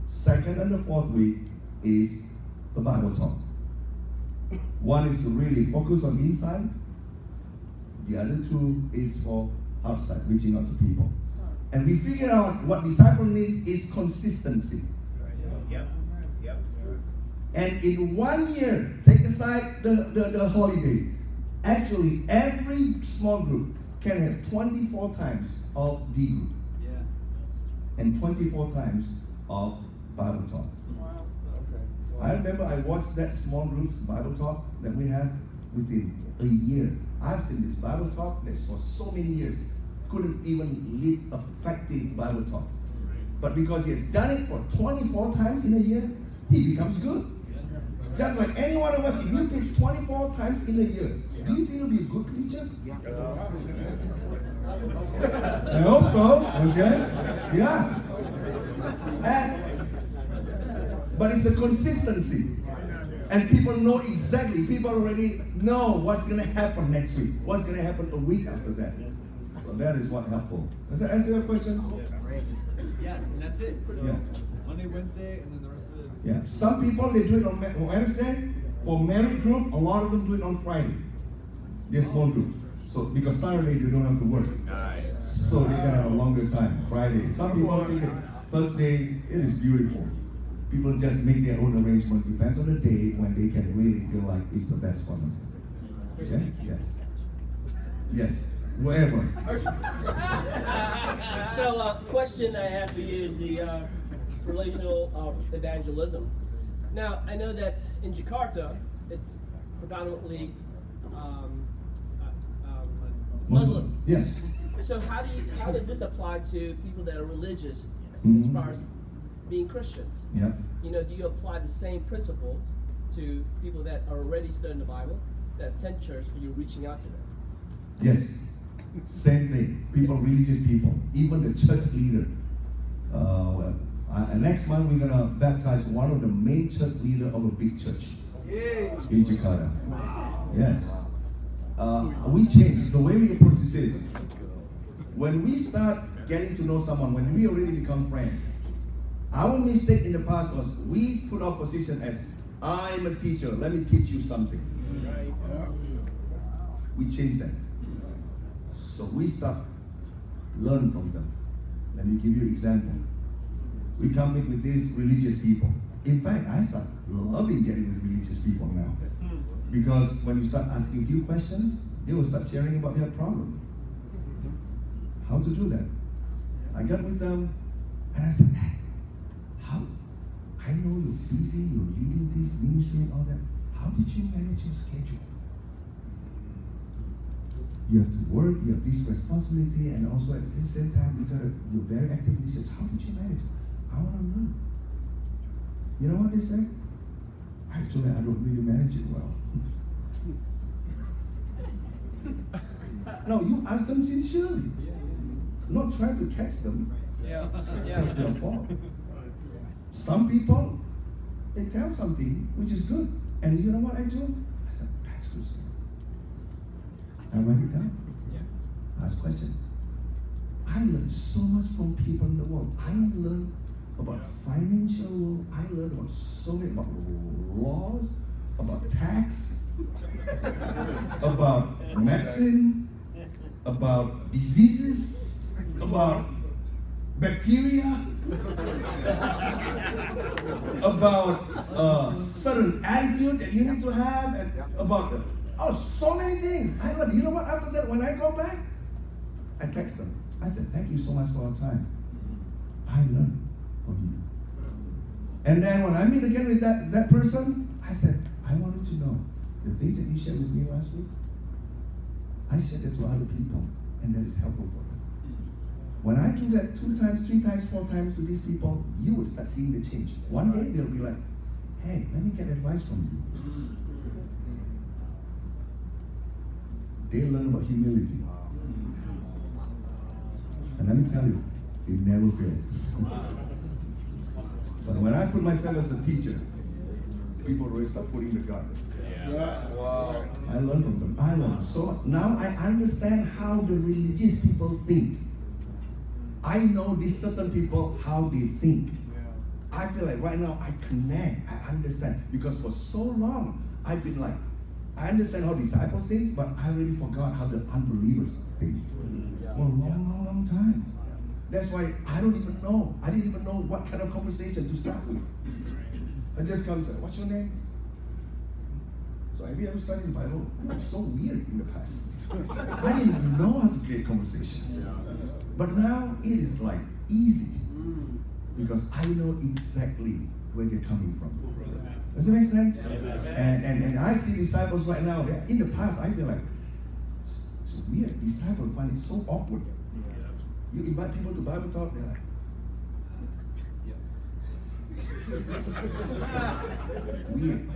Second and the fourth week is the Bible talk. One is to really focus on inside. The other two is for outside, reaching out to people. And we figured out what disciple needs is consistency. And in 1 year, take aside the holiday, actually every small group can have 24 times of D group. And 24 times of Bible talk. I remember I watched that small group's Bible talk that we have within a year. I've seen this Bible talk that's for so many years. Couldn't even lead effective Bible talk. But because he has done it for 24 times in a year, he becomes good. Just like any one of us, if you preach 24 times in a year, do you think you'll be a good preacher? I hope so, okay? Yeah. But it's a consistency. And people know exactly, people already know what's going to happen next week, what's going to happen a week after that. So that is what's helpful. Does that answer your question? Yes, and that's it. So Yeah. Monday, Wednesday, and then the rest of the... Yeah. Some people, they do it on Wednesday. For married group, a lot of them do it on Friday. They're small groups. So, because Saturday they don't have to work. So they can have a longer time, Friday. Some people think that Thursday, it is beautiful. People just make their own arrangement. Depends on the day when they can really feel like it's the best for them. Okay? Yes. Yes. Wherever. So, question I have for you is the relational evangelism. Now, I know that in Jakarta, it's predominantly Muslim. Yes. So how does this apply to people that are religious as Mhm. far as being Christians? Yeah. You know, do you apply the same principle to people that are already studying the Bible, that attend church, and you're reaching out to them? Yes. Same thing. People, religious people, even the church leader. Next month we're gonna baptize one of the main church leader of a big church in Jakarta. Yes. We changed the way we approach this. When we start getting to know someone, when we already become friends, our mistake in the past was we put our position as I'm a teacher. Let me teach you something. We changed that. So we start learn from them. Let me give you an example. We come in with these religious people. In fact, I start loving getting with religious people now. Because when you start asking a few questions, they will start sharing about their problem. How to do that? I got with them and I said, hey, how? I know you're busy, you're leading this ministry and all that. How did you manage your schedule? You have to work, you have this responsibility, and also at the same time, you're very active in research. How did you manage it? I want to know. You know what they say? Actually, I don't really manage it well. No, you ask them sincerely. Not trying to catch them. It's their fault. Some people, they tell something which is good. And you know what I do? I said, that's good. I write it down. Ask questions. I learned so much from people in the world. I learned about financial law. I learned about so many, about laws, about tax, about medicine, about diseases, about bacteria, about certain attitude that you need to have, and about so many things. I learned. You know what? After that, when I go back, I text them. I said, "Thank you so much for your time. I learned from you." And then when I meet again with that person, I said, "I wanted to know the things that you shared with me last week. I shared that to other people, and that is helpful for them." When I do that 2 times, 3 times, 4 times to these people, you will start seeing the change. One day they'll be like, "Hey, let me get advice from you." They learn about humility. And let me tell you, it never fails. But when I put myself as a teacher, people already start putting the gun. Wow. I learned from them. I learned. So now I understand how the religious people think. I know these certain people, how they think. I feel like right now I connect, I understand. Because for so long, I've been like, I understand how disciples think, but I really forgot how the unbelievers think. For a long, long time. That's why I didn't even know what kind of conversation to start with. I just come and say, "What's your name?" So have you ever studied the Bible? It was so weird in the past. I didn't even know how to create conversation. But now it is like easy. Because I know exactly where they're coming from. Does it make sense? And I see disciples right now, in the past I feel like, it's weird. Disciples find it so awkward. You invite people to Bible talk, they're like, weird.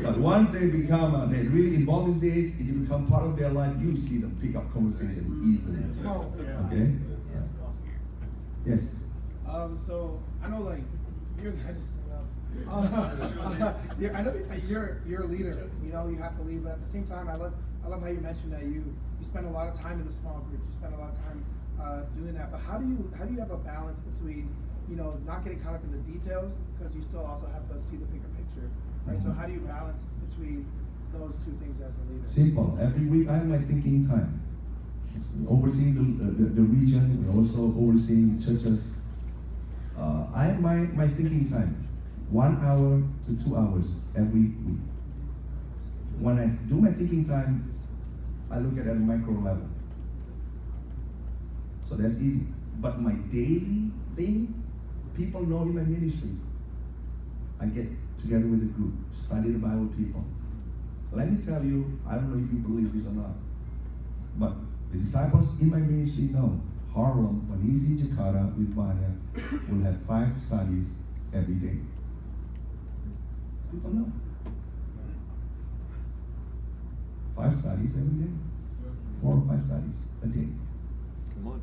But once they become, they're really involved in this, if you become part of their life, you see them pick up conversation easily. Okay? Yes. So I know, like, you're I know you're a leader. You know, you have to lead, but at the same time, I love how you mentioned that you spend a lot of time in the small groups. You spend a lot of time doing that. But how do you have a balance between, you know, not getting caught up in the details, because you still also have to see the bigger picture, right? So how do you balance between those two things as a leader? Simple. Every week I have my thinking time. Overseeing the region, we're also overseeing churches. I have my thinking time, 1 hour to 2 hours every week. When I do my thinking time, I look at it at a micro level. So that's easy. But my daily thing, people know in my ministry, I get together with a group, study the Bible with people, Let me tell you, I don't know if you believe this or not, but the disciples in my ministry know Harlem, when he's in Jakarta with Vanya, will have 5 studies every day. People know. 5 studies every day. 4 or 5 studies a day. Come on.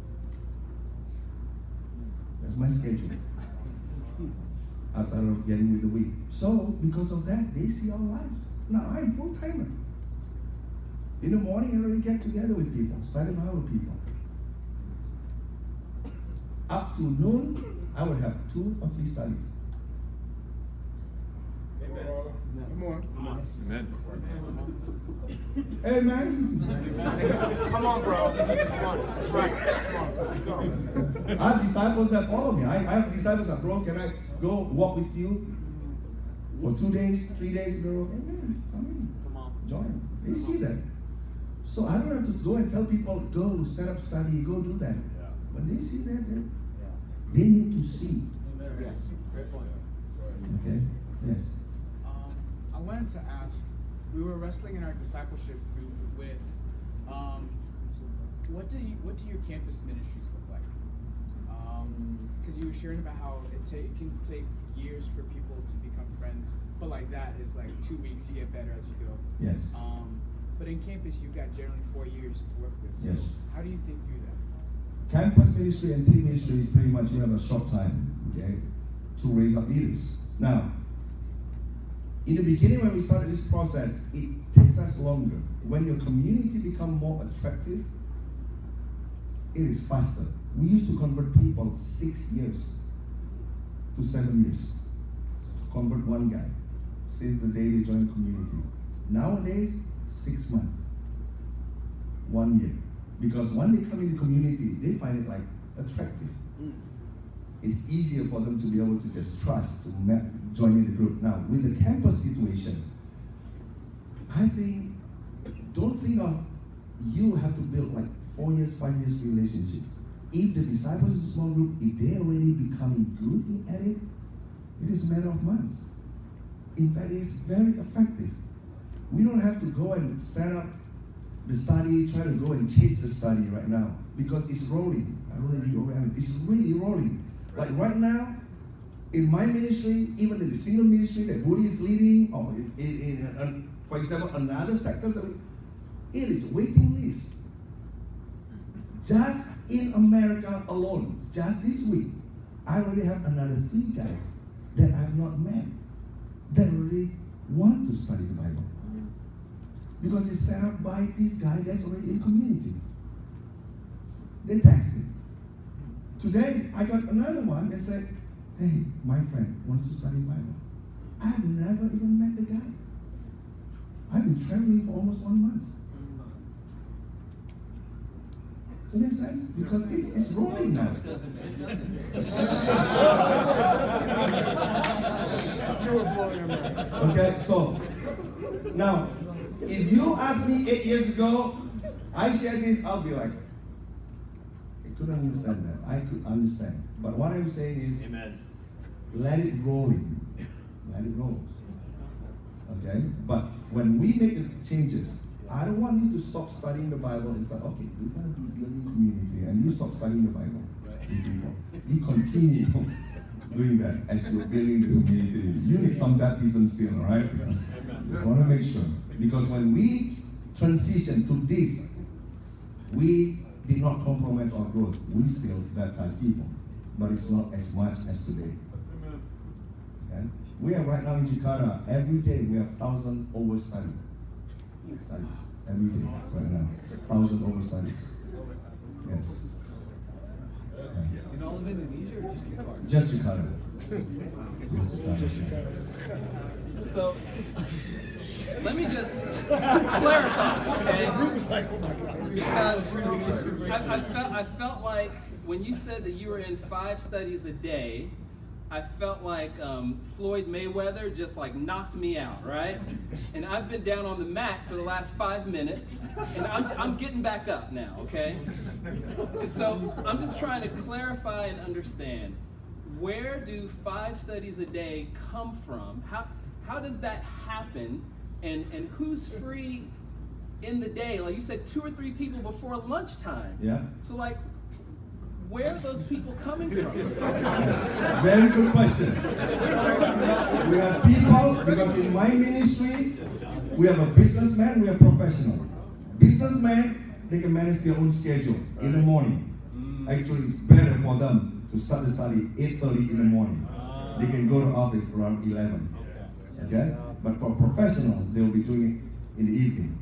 That's my schedule. Outside of getting with the week. So, because of that, they see our lives. Now, I'm full-timer. In the morning, I already get together with people, study Bible with people. Up to noon, I will have 2 or 3 studies. Come on. Amen. Amen. Come on, bro. Come on. That's right. Come on. Let's go. I have disciples that follow me. I have disciples that, bro, can I go walk with you for 2 days, 3 days in a row? Amen. Come in. Come on. Join. They see that. So I don't have to go and tell people, go set up study, go do that. When they see that, they need to see. Yes. Great point. Okay? Yes. I wanted to ask, we were wrestling in our discipleship group with, what do your campus ministries look like? Because you were sharing about how it can take years for people to become friends, but like that is like 2 weeks, you get better as you go. Yes. But in campus, you've got generally 4 years to work with. So Yes. how do you think through that? Campus ministry and team ministry is pretty much you have a short time, okay, to raise up leaders. Now, in the beginning when we started this process, it takes us longer. When your community becomes more attractive, it is faster. We used to convert people 6 years to 7 years to convert one guy since the day they joined the community. Nowadays, 6 months, 1 year. Because when they come in the community, they find it like attractive. It's easier for them to be able to just trust to join in the group. Now, with the campus situation, I think, don't think of you have to build like 4 years, 5 years relationship. If the disciples is a small group, if they're already becoming good at it, it is a matter of months. In fact, it's very effective. We don't have to go and set up the study, try to go and change the study right now because it's rolling. I don't know if you're aware of it. It's really rolling. Like right now, in my ministry, even in the single ministry that Woody is leading, or for example, another sector, it is waiting list. Just in America alone, just this week, I already have another 3 guys that I have not met that really want to study the Bible. Because it's set up by this guy that's already in community. They text me. Today, I got another one that said, hey, my friend wants to study Bible. I've never even met the guy. I've been traveling for almost 1 month. So that makes sense? Because it's rolling now. It doesn't make sense. You were blowing your mind. Okay, so now, if you asked me 8 years ago, I shared this, I'll be like, I couldn't understand that. I could understand. But what I'm saying is, Amen. let it roll in. Let it roll. Okay? But when we make the changes, I don't want you to stop studying the Bible and say, okay, we're going to be building community, and you stop studying the Bible with people. You continue doing that as you're building the community. You need some baptism still, all right? We want to make sure. Because when we transition to this, we did not compromise our growth. We still baptize people, but it's not as much as today. Okay? We are right now in Jakarta, every day we have 1,000 over studies every day right now. 1,000 over studies. Yes. Okay. In all of Indonesia or just Jakarta? Just Jakarta. Just Jakarta. So, let me just clarify, okay? Because I felt like when you said that you were in 5 studies a day, I felt like Floyd Mayweather just like knocked me out, right? And I've been down on the mat for the last 5 minutes, and I'm getting back up now, okay? And so I'm just trying to clarify and understand, where do 5 studies a day come from? How does that happen and who's free in the day? Like you said, 2 or 3 people before lunchtime. Yeah. So like, where are those people coming from? Very good question. We have people, because in my ministry, we have a businessman, we have professional. Businessmen, they can manage their own schedule in the morning. Actually, it's better for them to start the study 8:30 in the morning. They can go to office around 11. Okay? But for professionals, they'll be doing it in the evening.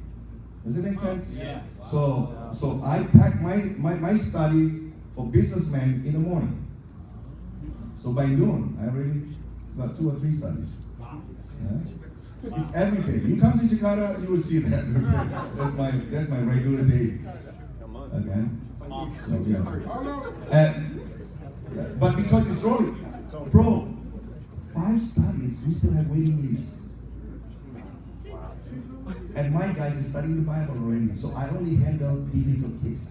Does it make sense? Yes. So I pack my studies for businessmen in the morning. So by noon, I already got 2 or 3 studies. Yeah? It's every day. You come to Jakarta, you will see that. that's my regular day. Okay? So, yeah. But because it's rolling, bro, 5 studies, we still have waiting lists. And my guys is studying the Bible already, so I only handle difficult cases.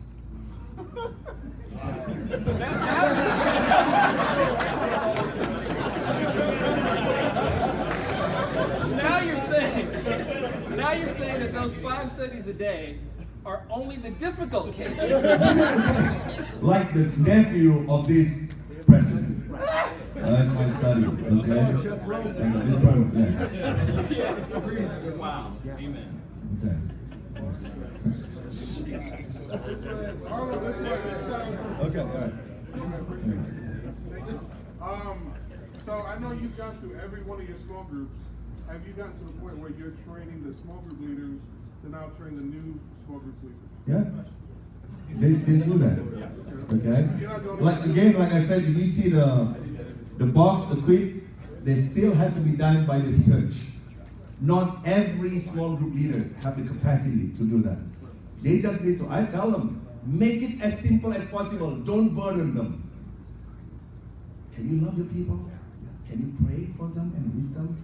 So now you're saying that those 5 studies a day are only the difficult cases. Like the nephew of this president. That's my study, okay? And this one, yes. Wow. Amen. Okay. Okay, all right. So I know you've gone through every one of your small groups. Have you gotten to the point where you're training the small group leaders to now train the new small group leaders? Yeah. They do that. Okay? Like I said, you see the box, the quick, they still have to be done by the church. Not every small group leaders have the capacity to do that. They just need to, I tell them, make it as simple as possible. Don't burden them. Can you love your people? Yeah. Can you pray for them and with them?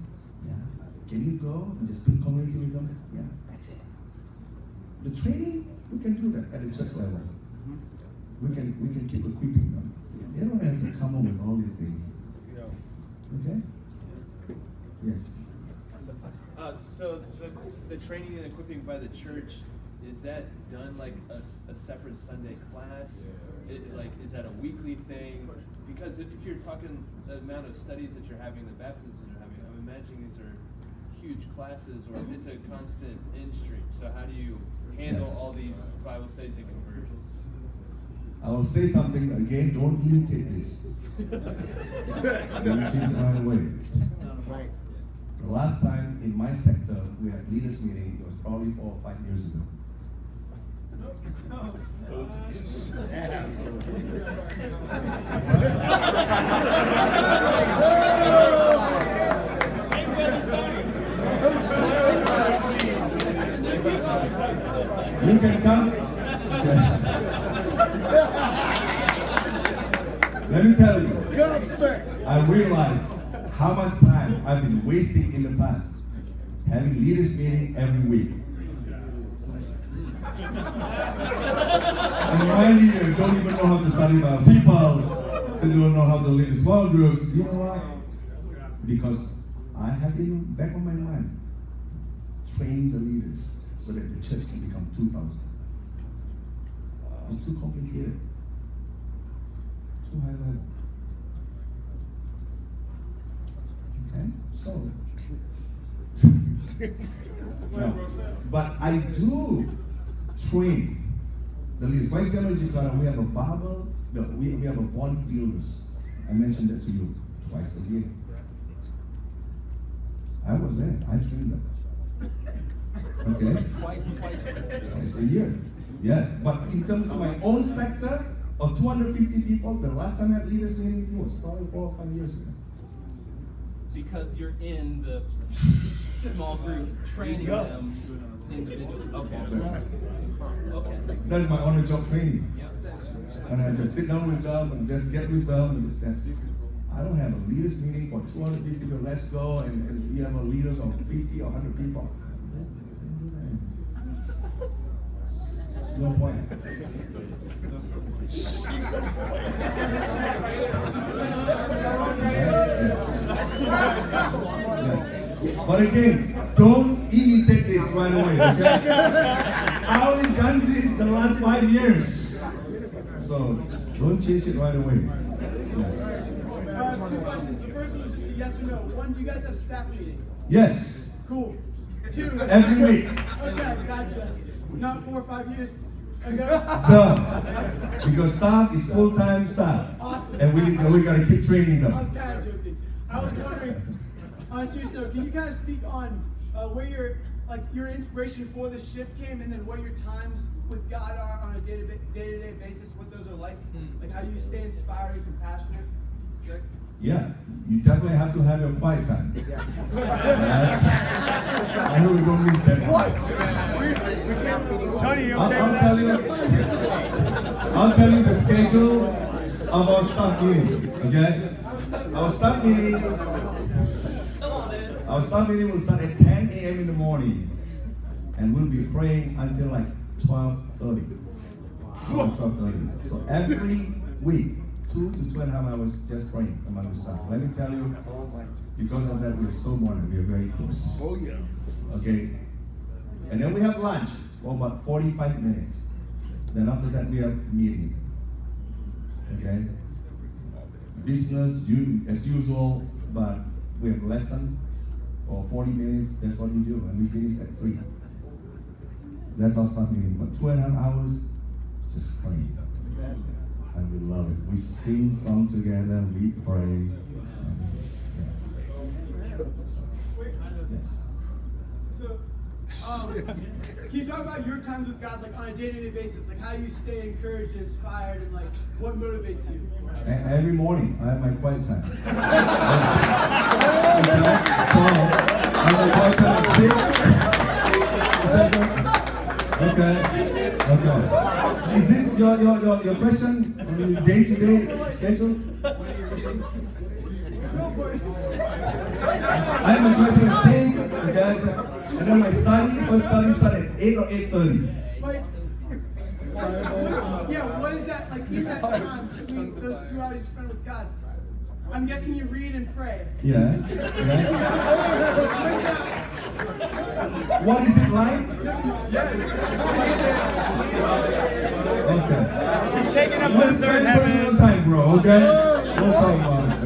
Yeah. Can you go and just build community with them? Yeah, that's it. The training, we can do that at the church level. We can keep equipping them. They don't have to come up with all these things. Okay? Yes. So the training and equipping by the church, is that done like a separate Sunday class? Is that a weekly thing? Because if you're talking the amount of studies that you're having, the baptisms that you're having, I'm imagining these are huge classes, or it's a constant in stream. So how do you handle all these Bible studies and conversions? I will say something again, don't imitate this. Don't change right away. Right. The last time in my sector we had leaders meeting, it was probably 4 or 5 years ago. You can come. Let me tell you, I realize how much time I've been wasting in the past having leaders meeting every week. And my leaders don't even know how to study about people, they don't know how to lead small groups. You know why? Because I have in back of my mind training the leaders so that the church can become 2,000. It's too complicated. Too high level. Okay? So no. But I do train the leaders. For example, in Jakarta, we have a Bible, we have a bond builders. I mentioned that to you twice a year. I was there, I trained them. Okay? Twice a year. Yes, but in terms of my own sector, of 250 people, the last time I had leaders meeting was probably 4 or 5 years ago. Because you're in the small group training them individually. Okay. Okay. That's my on-the-job training. And I just sit down with them and just get with them and just that's it. I don't have a leaders meeting for 250 people, let's go, and you have a leaders of 50 or 100 people. There's no point. But again, don't imitate this right away, okay? I only done this the last 5 years. So don't change it right away. Yes. 2 questions. The first one is just a yes or no. 1, do you guys have staff meeting? Yes. Cool. 2. Every week. Okay, gotcha. Not 4 or 5 years ago? No. Because staff is full-time staff. Awesome. And we gotta keep training I was them. kind of joking. I was wondering, on a serious note, can you guys speak on where your inspiration for this shift came, and then what your times with God are on a day-to-day basis, what those are like? Like how you stay inspired and compassionate? Okay. Yeah, you definitely have to have your quiet time. Yes. I know we don't miss that. Tony, I'll tell you the schedule of our staff meeting, okay? Our staff meeting will start at 10 a.m. in the morning, and we'll be praying until like 12:30. 12:30. So every week, 2 to 2.5 hours just praying among the staff. Let me tell you, because of that, we're so modern. We're very close. Oh yeah. Okay? And then we have lunch for about 45 minutes. Then after that, we have meeting. Okay? Business as usual, but we have lesson for 40 minutes. That's what we do, and we finish at 3. That's our staff meeting. But 2.5 hours, just praying. And we love it. We sing songs together, we pray. Yes. So, can you talk about your times with God, like on a day-to-day basis, like how you stay encouraged and inspired, and like what motivates you? Every morning, I have my quiet time. Okay. Is this your question? Day-to-day schedule? I have my quiet time at 6, okay? And then my first study start at 8 or 8:30. Yeah, what is that like in that time between those 2 hours you spend with God? I'm guessing you read and pray. Yeah. What is it like? Okay. He's taking up Let's spend personal time, bro, okay? We'll talk about it.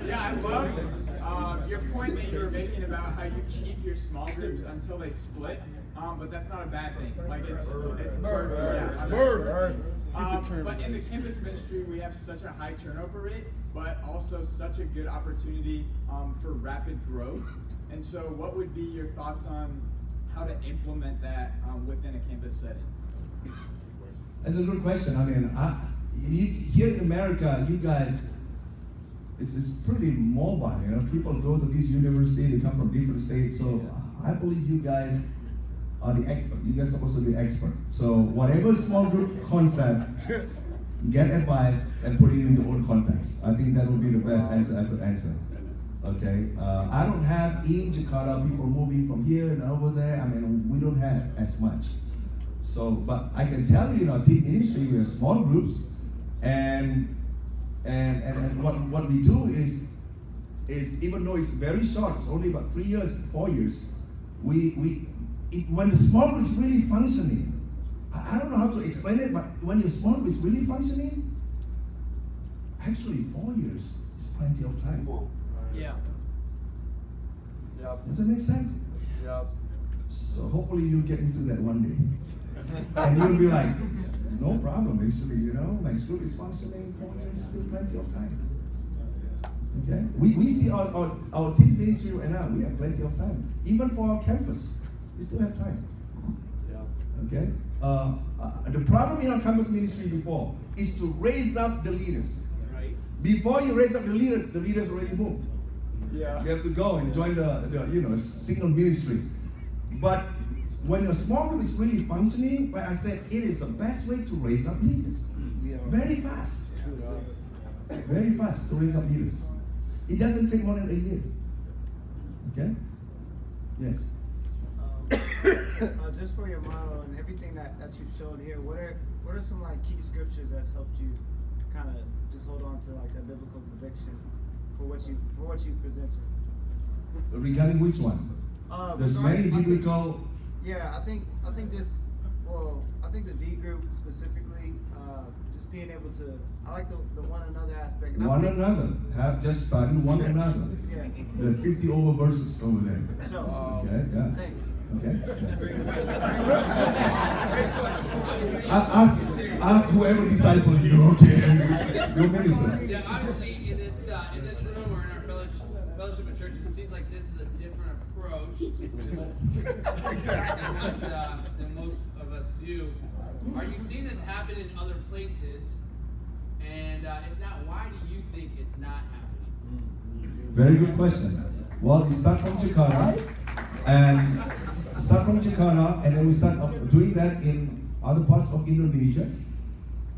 Yeah, I loved your point that you were making about how you keep your small groups until they split. But that's not a bad thing. Like it's birth. Yeah, birth. But in the campus ministry, we have such a high turnover rate, but also such a good opportunity for rapid growth. And so, what would be your thoughts on how to implement that within a campus setting? That's a good question. I mean, here in America, you guys, it's pretty mobile. You know, people go to this university, they come from different states. So I believe you guys are the expert. You guys are supposed to be expert. So whatever small group concept, get advice and put it in your own context. I think that would be the best answer I could answer. Okay, I don't have in Jakarta people moving from here and over there. I mean, we don't have as much. So, but I can tell you, in our team ministry, we have small groups, and what we do is even though it's very short, it's only about 3 years, 4 years, when the small group is really functioning, I don't know how to explain it, but when your small group is really functioning, actually 4 years is plenty of time. Yeah. Yep. Does that make sense? Yep. So hopefully you'll get into that one day. And you'll be like, no problem, actually, you know, my school is functioning, 4 years is still plenty of time. Okay? We see our team ministry right now, we have plenty of time. Even for our campus, we still have time. Yep. Okay? The problem in our campus ministry before is to raise up the leaders. Right. Before you raise up the leaders already moved. Yeah. You have to go and join the single ministry. But when a small group is really functioning, like I said, it is the best way to raise up leaders. Yeah. Very fast. Very fast to raise up leaders. It doesn't take more than a year. Okay? Yes. Just for your model and everything that you've showed here, what are some like key scriptures that's helped you kind of just hold on to like that biblical conviction what you presented. Regarding which one? There's many biblical. Yeah, I think the D group specifically, just being able to, I like the one another aspect. And One another. Have just study one another. Yeah. There are 50 over verses over there. So, Okay, yeah. thanks. Okay. Ask whoever discipled you, okay? Your minister. Yeah, obviously in this room or in our fellowship of churches, it seems like this is a different approach than most of us do. Are you seeing this happen in other places? And if not, why do you think it's not happening? Very good question. Well, we start from Jakarta, and then we start doing that in other parts of Indonesia,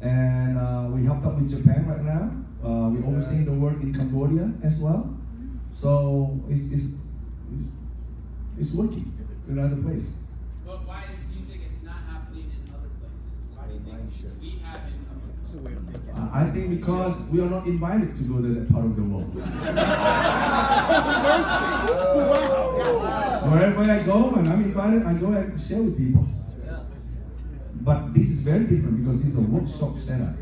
and we help out with Japan right now. We're overseeing the work in Cambodia as well. So it's working in other places. But why do you think it's not happening in other places? Why do you think we haven't? I think because we are not invited to go to that part of the world. Wherever I go and I'm invited, I go and share with people. But this is very different because it's a workshop setup.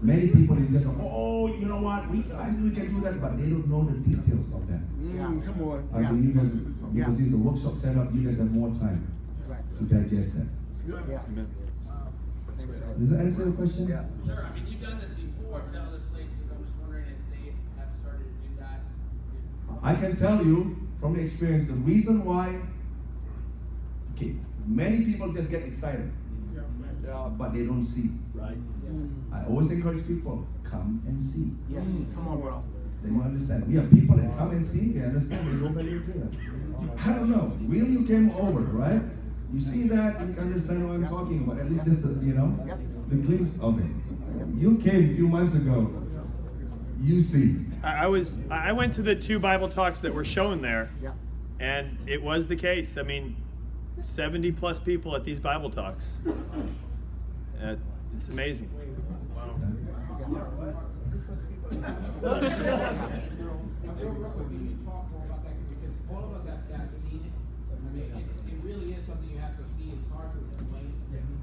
Many people is just, oh, you know what, we can do that, but they don't know the details of that. Come on. I think you guys, because it's a workshop setup, you guys have more time to digest that. Does that answer the question? Yeah. Sure. I mean, you've done this before to other places. I'm just wondering if they have started to do that. I can tell you from experience the reason why. Okay, many people just get excited, but they don't see. Right. I always encourage people, come and see. Yes. Come on, bro. Then you understand. We have people that come and see, they understand, they go back to prayer. I don't know. Will you came over, right? You see that, you understand what I'm talking about. At least just, the glimpse of it. You came a few months ago. You see. I went to the 2 Bible talks that were shown there, and it was the case. I mean, 70 plus people at these Bible talks. It's amazing. It really is something you have to see. It's hard to explain.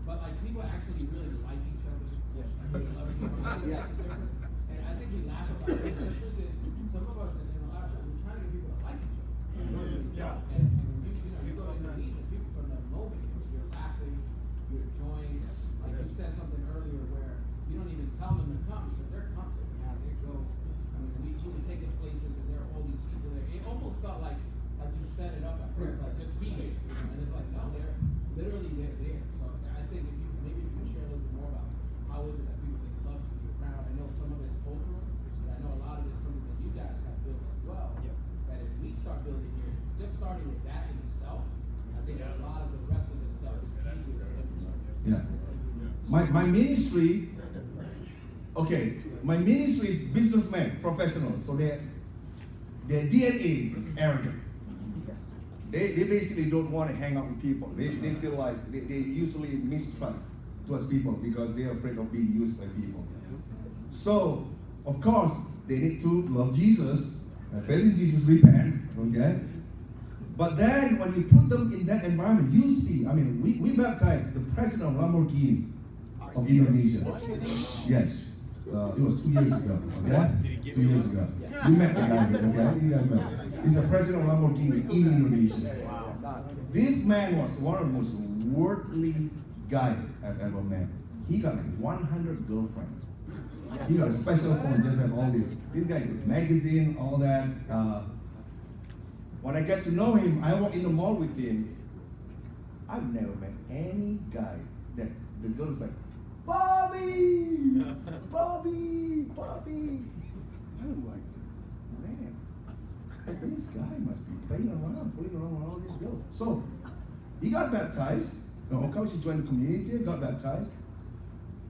But like people actually really like each other. Yes. And they love each other. And I think we laugh about it. The truth is, some of us in a lot of times we're trying to get people to like each other. And you go to Indonesia, people from the moment you're laughing, you're enjoying. Like you said something earlier where you don't even tell them to come because they're comfortable. Now they go. I mean, we would take us places and there are all these people there. It almost felt like you set it up at first, like just be here. And it's like, no, they're literally there. So I think if you can share a little bit more about how is it that people think love to be around. I know some of it's cultural, but I know a lot of it's something that you guys have built as well. That as we start building here, just starting with that in itself, I think a lot of the rest of the stuff is easier to implement. Yeah. My ministry, okay, my ministry is businessmen, professionals. So their DNA is arrogant. They basically don't want to hang out with people. They feel like they usually mistrust towards people because they're afraid of being used by people. So, of course, they need to love Jesus, faith in Jesus, repent, okay? But then when you put them in that environment, you see, I mean, we baptized the president of Lamborghini of Indonesia. Yes. It was 2 years ago, okay? 2 years ago. You met the guy, okay? You guys met. He's the president of Lamborghini in Indonesia. This man was one of the most worldly guys I've ever met. He got like 100 girlfriends. He got a special phone, just have all this. This guy is magazine, all that. When I get to know him, I walk in the mall with him. I've never met any guy that the girl's like, Bobby! Bobby! Bobby! I'm like, man, this guy must be playing around with all these girls. So, he got baptized. Of course, he joined the community, got baptized.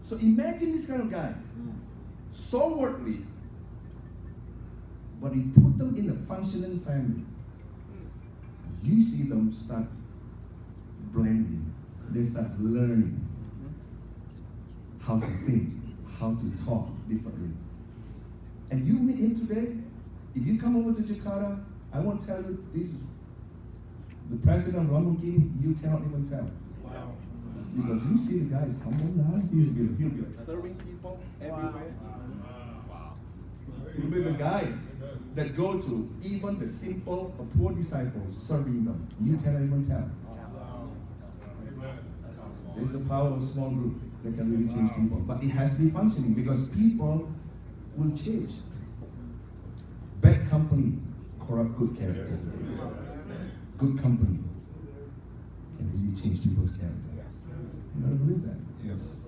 So imagine this kind of guy. So worldly. But he put them in a functioning family. You see them start blending. They start learning how to think, how to talk differently. And you meet him today, If you come over to Jakarta, I won't tell you this. The president of Lamborghini, you cannot even tell. Wow. Because you see the guy is humble now, he'll be like serving people everywhere. Wow. He'll be the guy that go to even the simple or poor disciples serving them. You cannot even tell. There's the power of a small group that can really change people. But it has to be functioning because people will change. Bad company corrupt good character. Good company can really change people's character. You gotta believe that. Yes.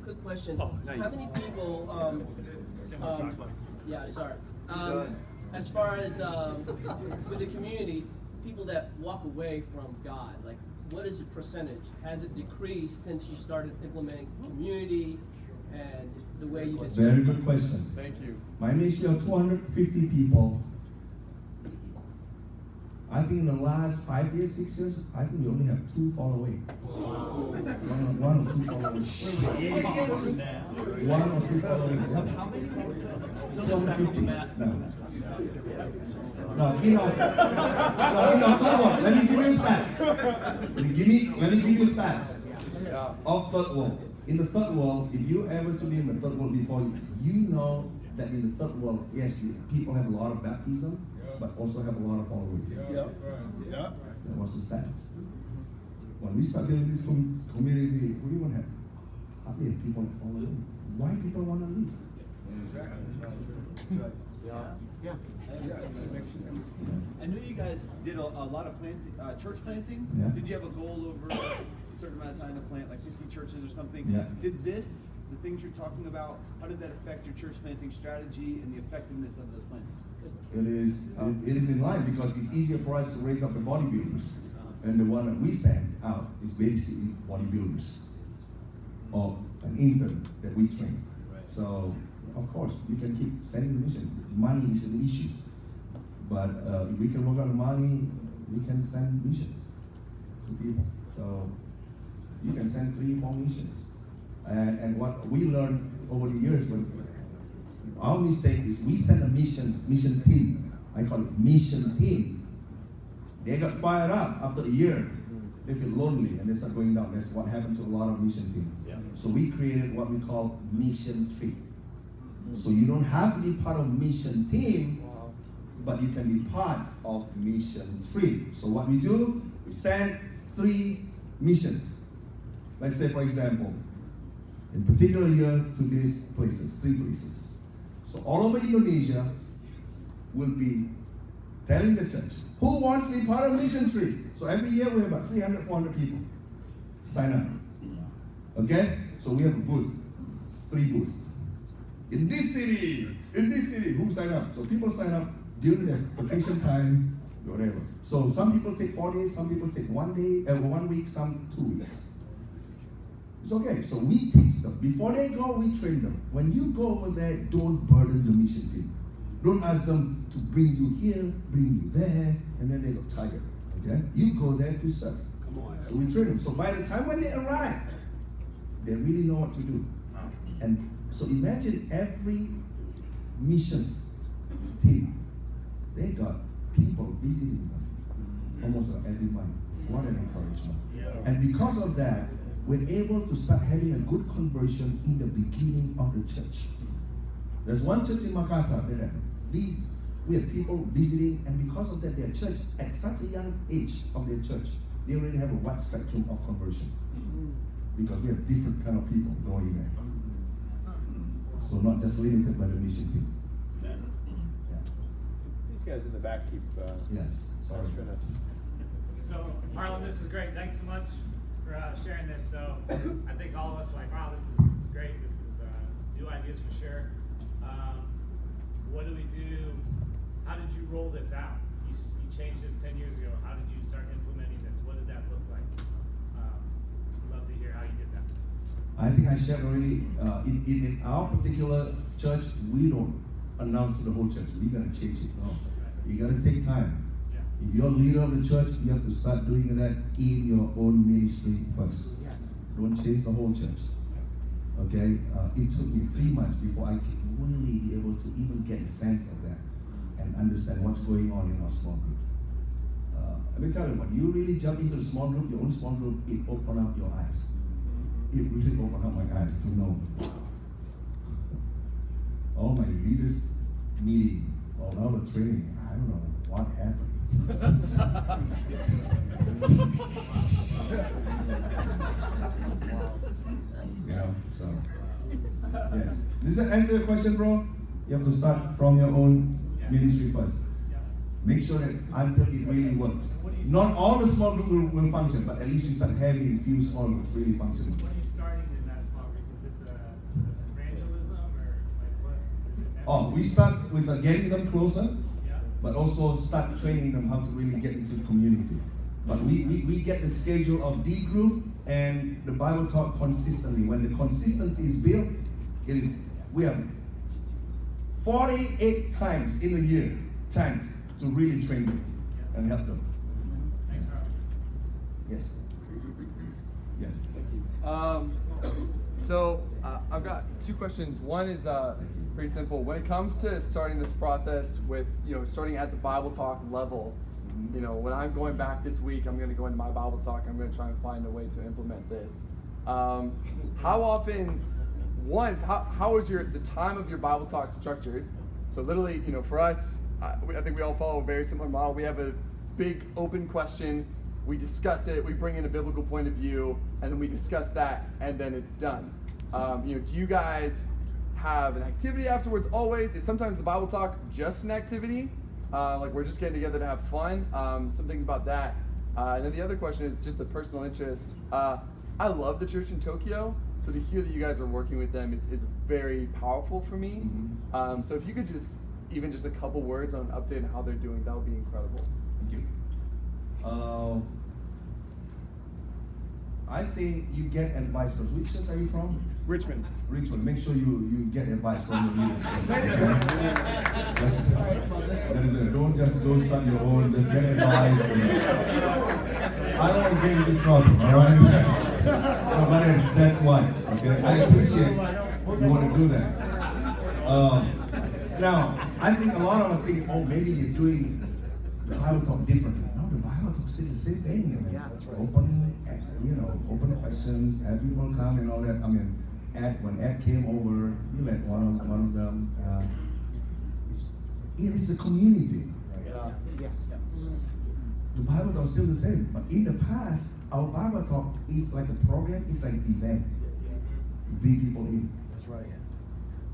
Quick question. Oh, now you- How many people, yeah, sorry. As far as, with the community, people that walk away from God, like, what is the percentage? Has it decreased since you started implementing community and the way you've been? Very good question. Thank you. My mission of 250 people. I think in the last 5 years, 6 years, I think we only have 2 fall away. One or 2 fall away. One or 2 fall away. How many? 250. No, you know, come on. Let me give you stats. Let me give you stats. Of third world. In the third world, if you ever to be in the third world before, you know that in the third world, yes, people have a lot of baptism, but also have a lot of followers. Yeah. Yeah. That was the stats. When we start doing this community, we don't have hardly have people that follow me. Why people want to leave? Yeah. I know you guys did a lot of church plantings. Yeah. Did you have a goal over a certain amount of time to plant like 50 churches or something? Yeah. Did the things you're talking about, how did that affect your church planting strategy and the effectiveness of those plantings? It is in line because it's easier for us to raise up the bodybuilders. And the one that we send out is basically bodybuilders or an intern that we train. So, of course, we can keep sending the mission. Money is an issue. But if we can work on the money, we can send missions to people. So, you can send 3 or 4 missions. And what we learned over the years was our mistake is we send a mission team. I call it mission team. They got fired up after a year. They feel lonely and they start going down. That's what happened to a lot of mission teams. Yeah. So we created what we call mission tree. So you don't have to be part of mission team, but you can be part of mission tree. So what we do, we send 3 missions. Let's say, for example, in particular year to these places, 3 places. So all over Indonesia will be telling the church, who wants to be part of mission tree? So every year we have about 300, 400 people sign up. Okay? So we have a booth, 3 booths. In this city, who sign up? So people sign up during their vacation time, whatever. So some people take 4 days, some people take 1 day, 1 week, some 2 weeks. It's okay. So we teach them. Before they go, we train them. When you go over there, don't burden the mission team. Don't ask them to bring you here, bring you there, and then they get tired. Okay? You go there to serve. So we train them. So by the time when they arrive, they really know what to do. And so imagine every mission team, they got people visiting them almost every month. What an encouragement. And because of that, we're able to start having a good conversion in the beginning of the church. There's one church in Makassar that we have people visiting, and because of that, their church, at such a young age of their church, they already have a wide spectrum of conversion. Because we have different kind of people going there. So not just limited by the mission team. Yeah. These guys in the back keep. Yes. Sorry. So, Marlon, this is great. Thanks so much for sharing this. So, I think all of us are like, wow, this is great. This is new ideas for sure. What do we do? How did you roll this out? You changed this 10 years ago. How did you start implementing this? What did that look like? Love to hear how you did that. I think I shared already, in our particular church, we don't announce to the whole church, we're going to change it. No. You got to take time. If you're a leader of the church, you have to start doing that in your own ministry first. Yes. Don't change the whole church. Okay? It took me 3 months before I could really be able to even get a sense of that. and understand what's going on in our small group. Let me tell you, when you really jump into the small group, your own small group, it opened up your eyes. It really opened up my eyes to know. All my leaders meeting, all the training, I don't know what happened. Yeah, so, yes. Does that answer your question, bro? You have to start from your own ministry first. Make sure that until it really works. Not all the small group will function, but at least you start having a few small groups really functioning. When you're starting in that small group, is it evangelism or like what? Is it Oh, we start with getting them closer, Yeah. but also start training them how to really get into the community. But we get the schedule of D group and the Bible talk consistently. When the consistency is built, we have 48 times in a year chance to really train them and help them. Thanks, Robert. Yes. Yes. So I've got two questions. One is pretty simple. When it comes to starting this process with, starting at the Bible Talk level, when I'm going back this week, I'm going to go into my Bible Talk. I'm going to try and find a way to implement this. How often? How is the time of your Bible Talk structured? So literally, for us, I think we all follow a very similar model. We have a big open question. We discuss it. We bring in a biblical point of view, and then we discuss that, and then it's done. Do you guys have an activity afterwards always? Is sometimes the Bible Talk just an activity? Like we're just getting together to have fun? Some things about that. And then the other question is just a personal interest. I love the church in Tokyo, so to hear that you guys are working with them is very powerful for me. Mm-hmm. So if you could just a couple words on an update on how they're doing, that would be incredible. Thank you. I think you get advice from. Which church are you from? Richmond. Richmond. Make sure you get advice from your leaders. Don't just go start your own. Just get advice. I don't want to get into trouble. All right. But that's wise. Okay. I appreciate you want to do that. Now, I think a lot of us think, maybe you're doing the Bible Talk differently. No, the Bible Talk says the same thing. Yeah, that's right. Open questions, have people come and all that. When Ed came over, you let one of them. It is a community. Yes. The Bible Talk is still the same, but in the past, our Bible Talk is like a program. It's like an event. Bring people in. That's right.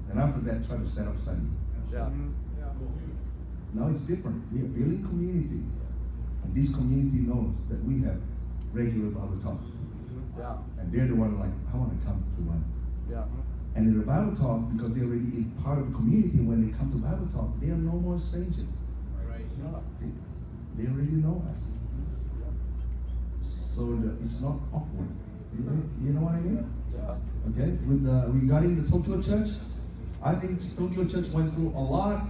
And after that, try to set up study. Yeah. Now it's different. We are building community. And this community knows that we have regular Bible Talk. Yeah. And they're the one like, I want to come to one. Yeah. And in the Bible Talk, because they're already part of the community, when they come to Bible Talk, they are no more strangers. Right. They already know us. So it's not awkward. You know what I mean? Yeah. Okay. Regarding the Tokyo Church, I think Tokyo Church went through a lot,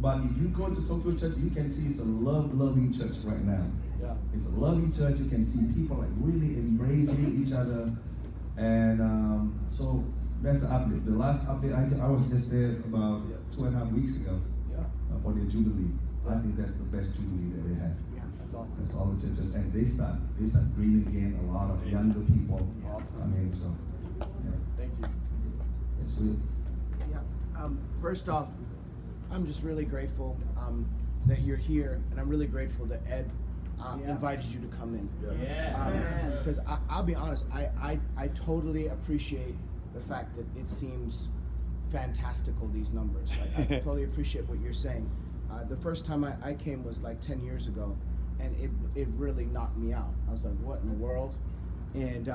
but if you go to Tokyo Church, you can see it's a loving church right now. Yeah. It's a loving church. You can see people like really embracing each other, and so that's the update. The last update, I was just there about 2.5 weeks ago for their Jubilee. I think that's the best Jubilee that they had. Yeah, that's awesome. That's all the churches, and they start bringing in a lot of younger people. Awesome. So yeah. Thank you. It's real. Yeah. First off, I'm just really grateful that you're here, and I'm really grateful that Ed invited you to come in. Because I'll be honest, I totally appreciate the fact that it seems fantastical, these numbers. Like, I totally appreciate what you're saying. The first time I came was like 10 years ago, and it really knocked me out. I was like, what in the world? And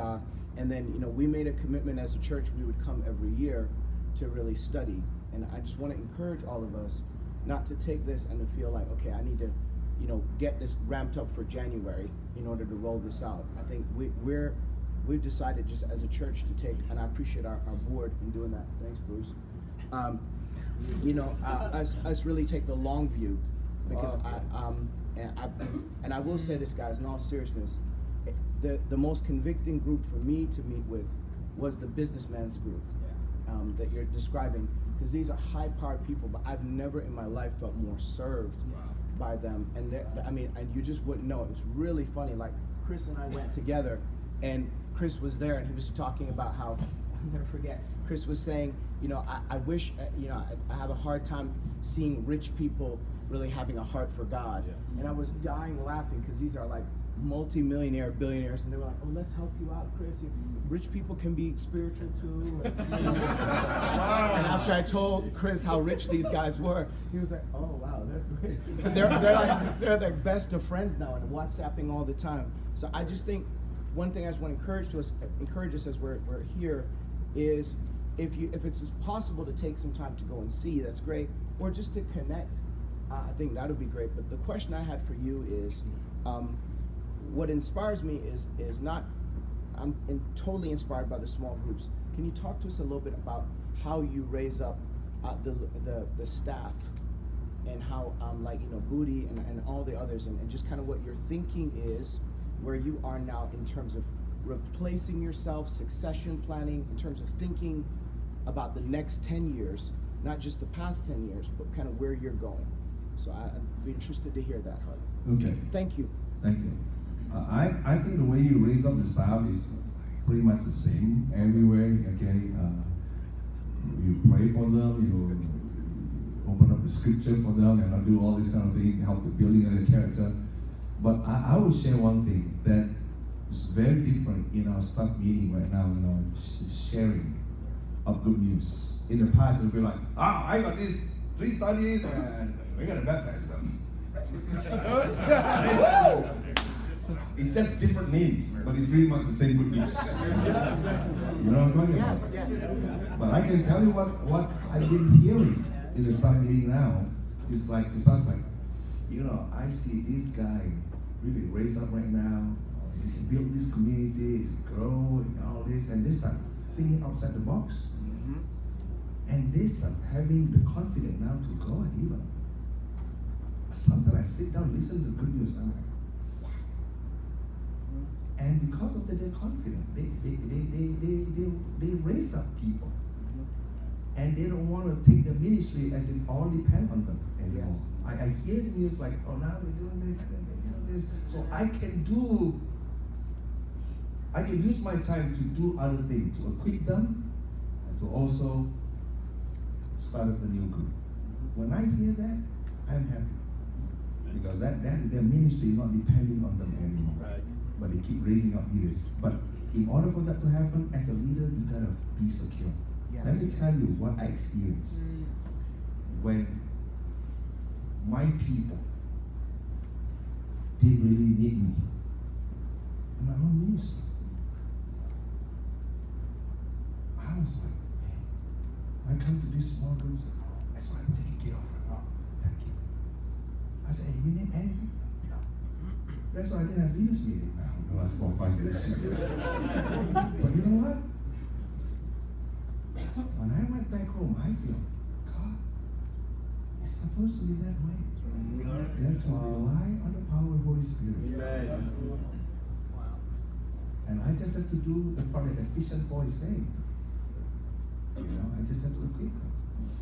then, we made a commitment as a church, we would come every year to really study. And I just want to encourage all of us not to take this and to feel like, okay, I need to, get this ramped up for January in order to roll this out. I think we've decided just as a church to take, and I appreciate our board in doing that. Thanks, Bruce. Us really take the long view, because I will say this, guys, in all seriousness, the most convicting group for me to meet with was the businessman's group. that you're describing, because these are high-powered people, but I've never in my life felt more served by them. And and you just wouldn't know. It was really funny. Like Chris and I went together, and Chris was there, and he was talking about how, I'll never forget, Chris was saying, I wish, I have a hard time seeing rich people really having a heart for God. And I was dying laughing, because these are like multi-millionaire billionaires, and they were like, oh, let's help you out, Chris. Rich people can be spiritual too. And after I told Chris how rich these guys were, he was like, oh wow, that's great. They're like best of friends now, and WhatsApping all the time. So I just think one thing I just want to encourage us as we're here is, if it's possible to take some time to go and see, that's great, or just to connect. I think that would be great. But the question I had for you is, what inspires me is not, I'm totally inspired by the small groups. Can you talk to us a little bit about how you raise up the staff, and how Booty and all the others, and just kind of what your thinking is, where you are now in terms of replacing yourself, succession planning, in terms of thinking about the next 10 years, not just the past 10 years, but kind of where you're going. So I'd be interested to hear that, Harley. Okay. Thank you. Thank you. I think the way you raise up the staff is pretty much the same everywhere. Okay, you pray for them, you open up the scripture for them, and do all this kind of thing to help the building of their character. But I will share one thing that is very different in our staff meeting right now. Sharing of good news. In the past, it would be like, I got these 3 studies, and we're gonna baptize them. It's just different names, but it's pretty much the same good news. You know what I'm talking about? Yes. But I can tell you what I've been hearing in the staff meeting now. It's like, it sounds like, I see this guy really raise up right now. He can build this community, grow, and all this, and this time thinking outside the box. And this time having the confidence now to go and even. Sometimes I sit down, listen to the good news, I'm like, wow. And because of that, they're confident. They raise up people. And they don't want to take the ministry as it all depends on them anymore. Yes. I hear the news like, oh, now they're doing this, and they're doing this. So I can use my time to do other things, to equip them, and to also start up a new group. When I hear that, I'm happy. Because that their ministry is not depending on them anymore. Right. But they keep raising up leaders. But in order for that to happen, as a leader, you gotta be secure. Yes. Let me tell you what I experienced. When my people, they really need me in my own ministry. I was like, I come to these small groups, that's why I'm taking care of it. Oh, thank you. I said, hey, you need anything? No. That's why I didn't have leaders meeting now in the last 4 or 5 years. But you know what? When I went back home, I feel, God, it's supposed to be that way. They're to rely on the power of the Holy Spirit. And I just have to do the part that Ephesians 4 is saying. I just have to equip them.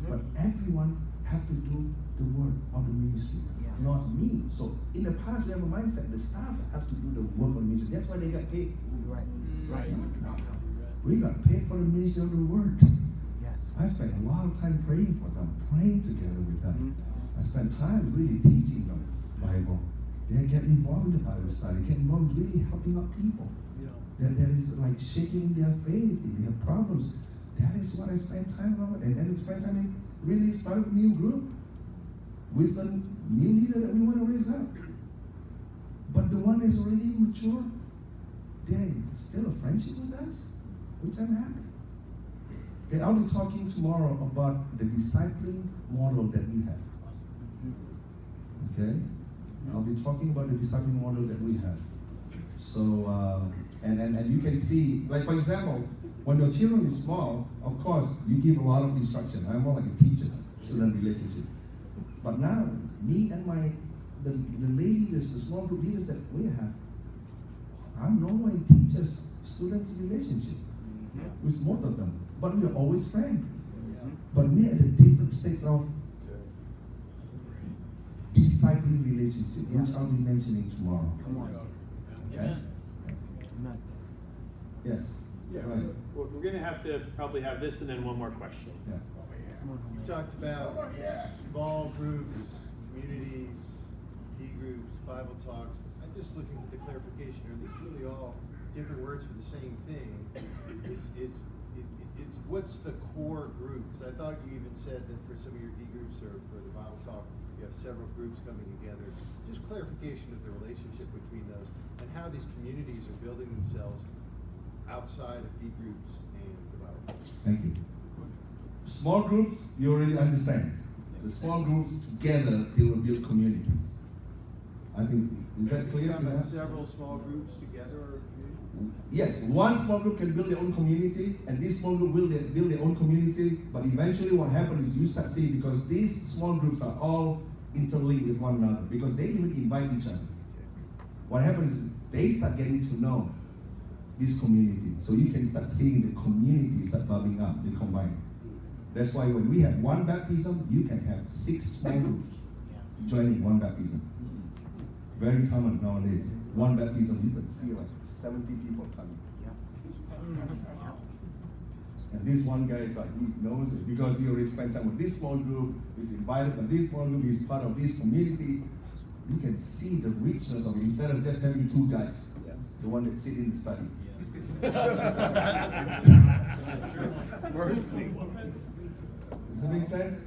But everyone have to do the work of the ministry, not me. So in the past, we have a mindset, the staff have to do the work of the ministry. That's why they got paid. Right. No. We got paid for the ministry of the word. Yes. I spent a lot of time praying for them, praying together with them. I spent time really teaching them Bible. They get involved in the Bible study, get involved in really helping out people. That is like shaking their faith if they have problems. That is what I spend time on. And then we spend time in really start a new group with a new leader that we want to raise up. But the one is already mature, they still a friendship with us, which I'm happy. Okay, I'll be talking tomorrow about the discipling model that we have. Okay? I'll be talking about the discipling model that we have. So, and you can see, like for example, when your children is small, of course, you give a lot of instruction. I'm more like a teacher, student relationship. But now, me and the leaders, the small group leaders that we have, I'm normally teachers, students relationship. with most of them. But we are always friends. But we are at a different stage of discipling relationship, which I'll be mentioning tomorrow. Come on. Yes? Amen. Yes. Yeah, Right. so we're going to have to probably have this and then one more question. Yeah. You talked about small groups, communities, D groups, Bible talks. I'm just looking for the clarification. Are these really all different words for the same thing? It's what's the core groups? I thought you even said that for some of your D groups or for the Bible talk, you have several groups coming together. Just clarification of the relationship between those and how these communities are building themselves outside of D groups and the Bible talk. Thank you. Small groups, you already understand. The small groups together, they will build communities. I think, is that clear? Talking about several small groups together or communities? Yes, one small group can build their own community, and this small group will build their own community, but eventually what happens is you start seeing, because these small groups are all interlinked with one another, because they even invite each other. What happens is they start getting to know this community, so you can start seeing the community start bubbling up, they combine. That's why when we have one baptism, you can have 6 small groups joining one baptism. Very common nowadays. One baptism, you can see like 70 people coming. And this one guy is like, he knows it because he already spent time with this small group, he's invited by this small group, he's part of this community. You can see the richness of it instead of just having 2 guys, the one that sit in the study. Mercy. Does that make sense?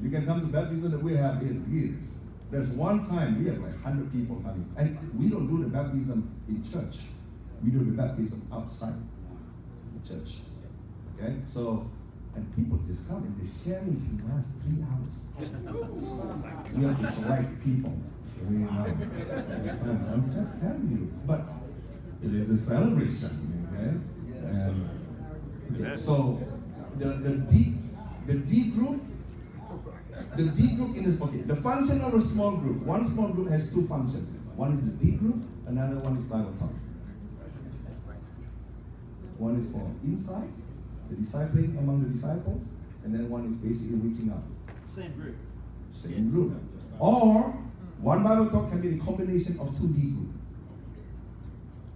You can come to baptism that we have in years. There's one time we have like 100 people coming. And we don't do the baptism in church. We do the baptism outside the church. Okay? So, and people just come and the sharing can last 3 hours. We have to select people. I'm just telling you. But it is a celebration. Okay? And okay, so the D group in this, okay, the function of a small group. One small group has 2 functions. One is the D group, another one is Bible talk. One is for insight, the discipling among the disciples, and then one is basically reaching out. Same group. Same group. Or one Bible talk can be the combination of 2 D groups.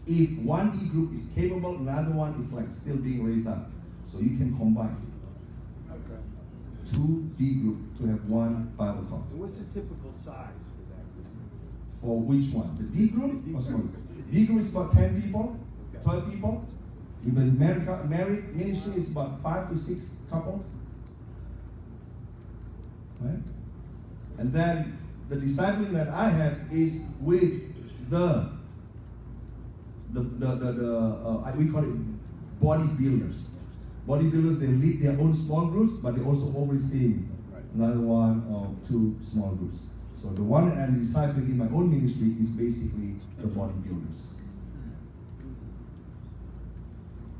If one D group is capable, another one is like still being raised up. So you can combine 2 D group to have one Bible talk. And what's the typical size for that group? For which one? The D group or small group? D group is about 10 people, 12 people. If it's married ministry, it's about 5 to 6 couples. Right? And then the discipling that I have is with we call it bodybuilders. Bodybuilders, they lead their own small groups, but they also oversee another 1 or 2 small groups. So the one that I'm discipling in my own ministry is basically the bodybuilders.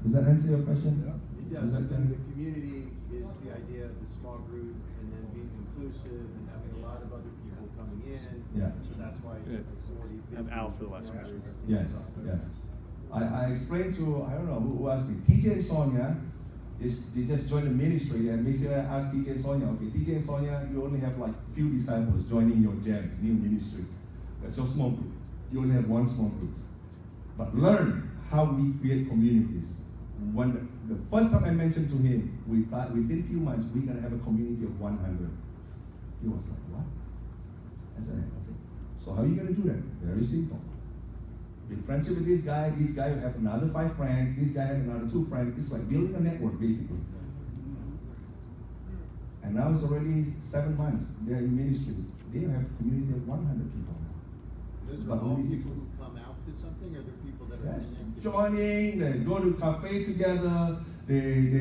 Does that answer your question? It does. And then the community is the idea of the small group and then being inclusive and having a lot of other people coming in. Yeah. So that's why it's like 40 people. Have Al for the last question. Yes, yes. I explained to, I don't know who asked me, TJ and Sonia, they just joined the ministry, and basically I asked TJ and Sonia, okay, TJ and Sonia, you only have like few disciples joining your GEM, new ministry. That's your small group. You only have 1 small group. But learn how we create communities. When the first time I mentioned to him, we thought within a few months we're gonna have a community of 100. He was like, what? I said, okay. So how are you gonna do that? Very simple. Big friendship with this guy will have another 5 friends, this guy has another 2 friends. It's like building a network basically. And now it's already 7 months. They're in ministry. They have a community of 100 people now. Those are all people who come out to something, or the people that are connected? Joining, they go to cafe together, they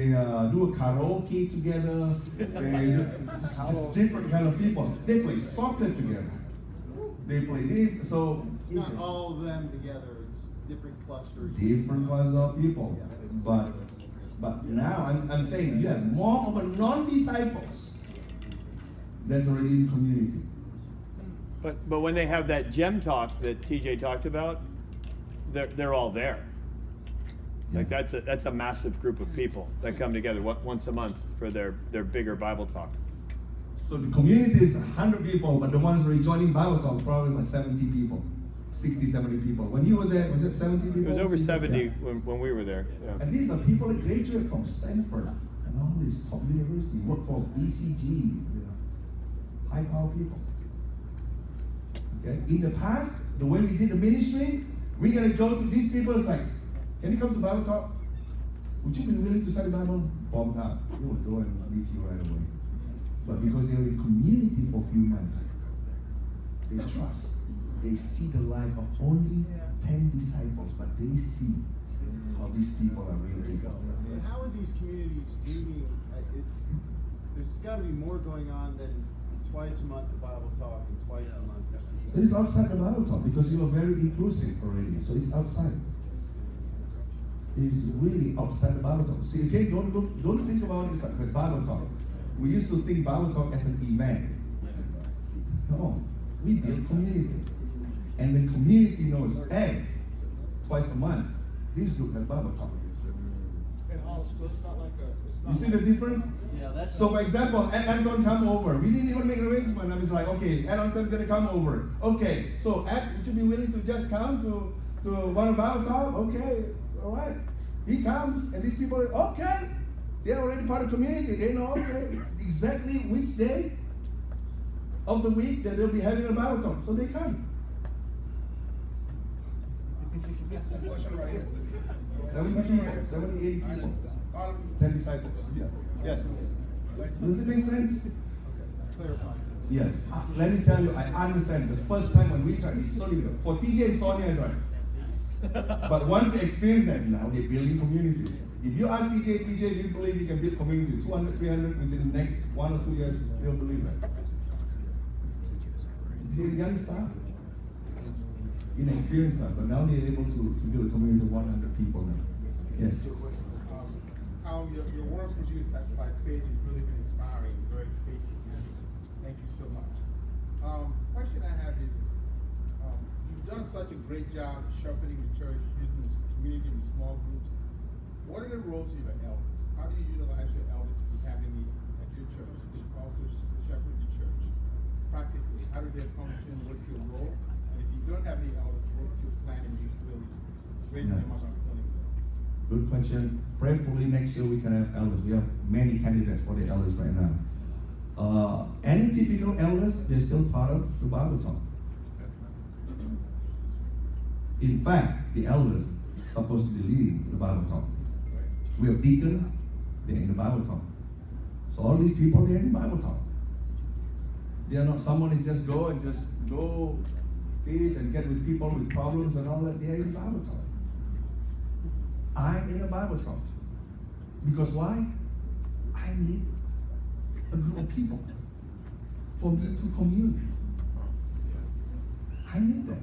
do a karaoke together, it's different kind of people. They play soccer together. They play this, so it's not all of them together, it's different clusters. Different clusters of people. But now I'm saying you have more of a non-disciples that's already in the community. But when they have that gem talk that TJ talked about, they're all there. Like that's a massive group of people that come together once a month for their bigger Bible talk. So the community is 100 people, but the ones who are joining Bible talk probably about 70 people, 60, 70 people. When you were there, was it 70 people? It was over 70 Yeah. when we were there. Yeah. And these are people that graduate from Stanford and all these top universities, work for BCG, high power people. Okay? In the past, the way we did the ministry, we're gonna go to these people, it's like, can you come to Bible talk? Would you be willing to study Bible? Bombed out. We will go and leave you right away. But because they're in community for a few months, they trust. They see the life of only 10 disciples, but they see how these people are really big. And how are these communities meeting? There's got to be more going on than twice a month the Bible talk and twice a month. It is outside the Bible talk because you are very inclusive already, so it's outside. It's really outside the Bible talk. See, okay, don't think about it as the Bible talk. We used to think Bible talk as an event. No, we build community. And the community knows, hey, twice a month, this group has Bible talk. And also, it's not like You see the difference? Yeah, that's. So for example, Ed Anton come over. We didn't even make an arrangement. I was like, okay, Ed Anton's gonna come over. Okay, so Ed, would you be willing to just come to one of Bible talk? Okay, all right. He comes, and these people are okay. They're already part of the community. They know, okay, exactly which day of the week that they'll be having a Bible talk. So they come. 70 people, 70, 80 people. 10 disciples. Yeah. Yes. Does it make sense? Yes. Let me tell you, I understand. The first time when we tried, it's so difficult. For TJ and Sonia, it's right. But once they experience that, now they're building communities. If you ask TJ, do you believe you can build community 200, 300 within the next 1 or 2 years? They'll believe that. They're young staff. Inexperienced staff, but now they're able to build a community of 100 people now. Yes. Your work with you by faith has really been inspiring. It's very faithful. Thank you so much. Question I have is, you've done such a great job sharpening the church, using the community in small groups. What are the roles of your elders? How do you utilize your elders if you have any at your church to also shepherd the church? Practically, how do they function? What's your role? And if you don't have any elders, what's your plan in use really raising them up and appointing them? Good question. Prayerfully, next year we can have elders. We have many candidates for the elders right now. Any typical elders, they're still part of the Bible talk. In fact, the elders are supposed to be leading the Bible talk. We have deacons, they're in the Bible talk. So all these people, they're in the Bible talk. They are not someone who just go teach and get with people with problems and all that. They're in the Bible talk. I'm in a Bible talk. Because why? I need a group of people for me to commune. I need that.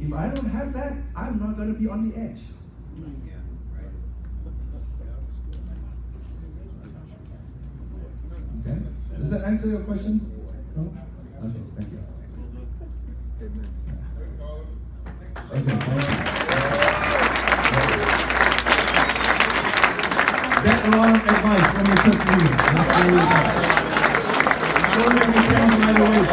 If I don't have that, I'm not going to be on the edge. Okay? Does that answer your question? No? Okay, thank you. Okay, thank you. That's a lot of advice from the church leader. That's very good. Don't make me change right away.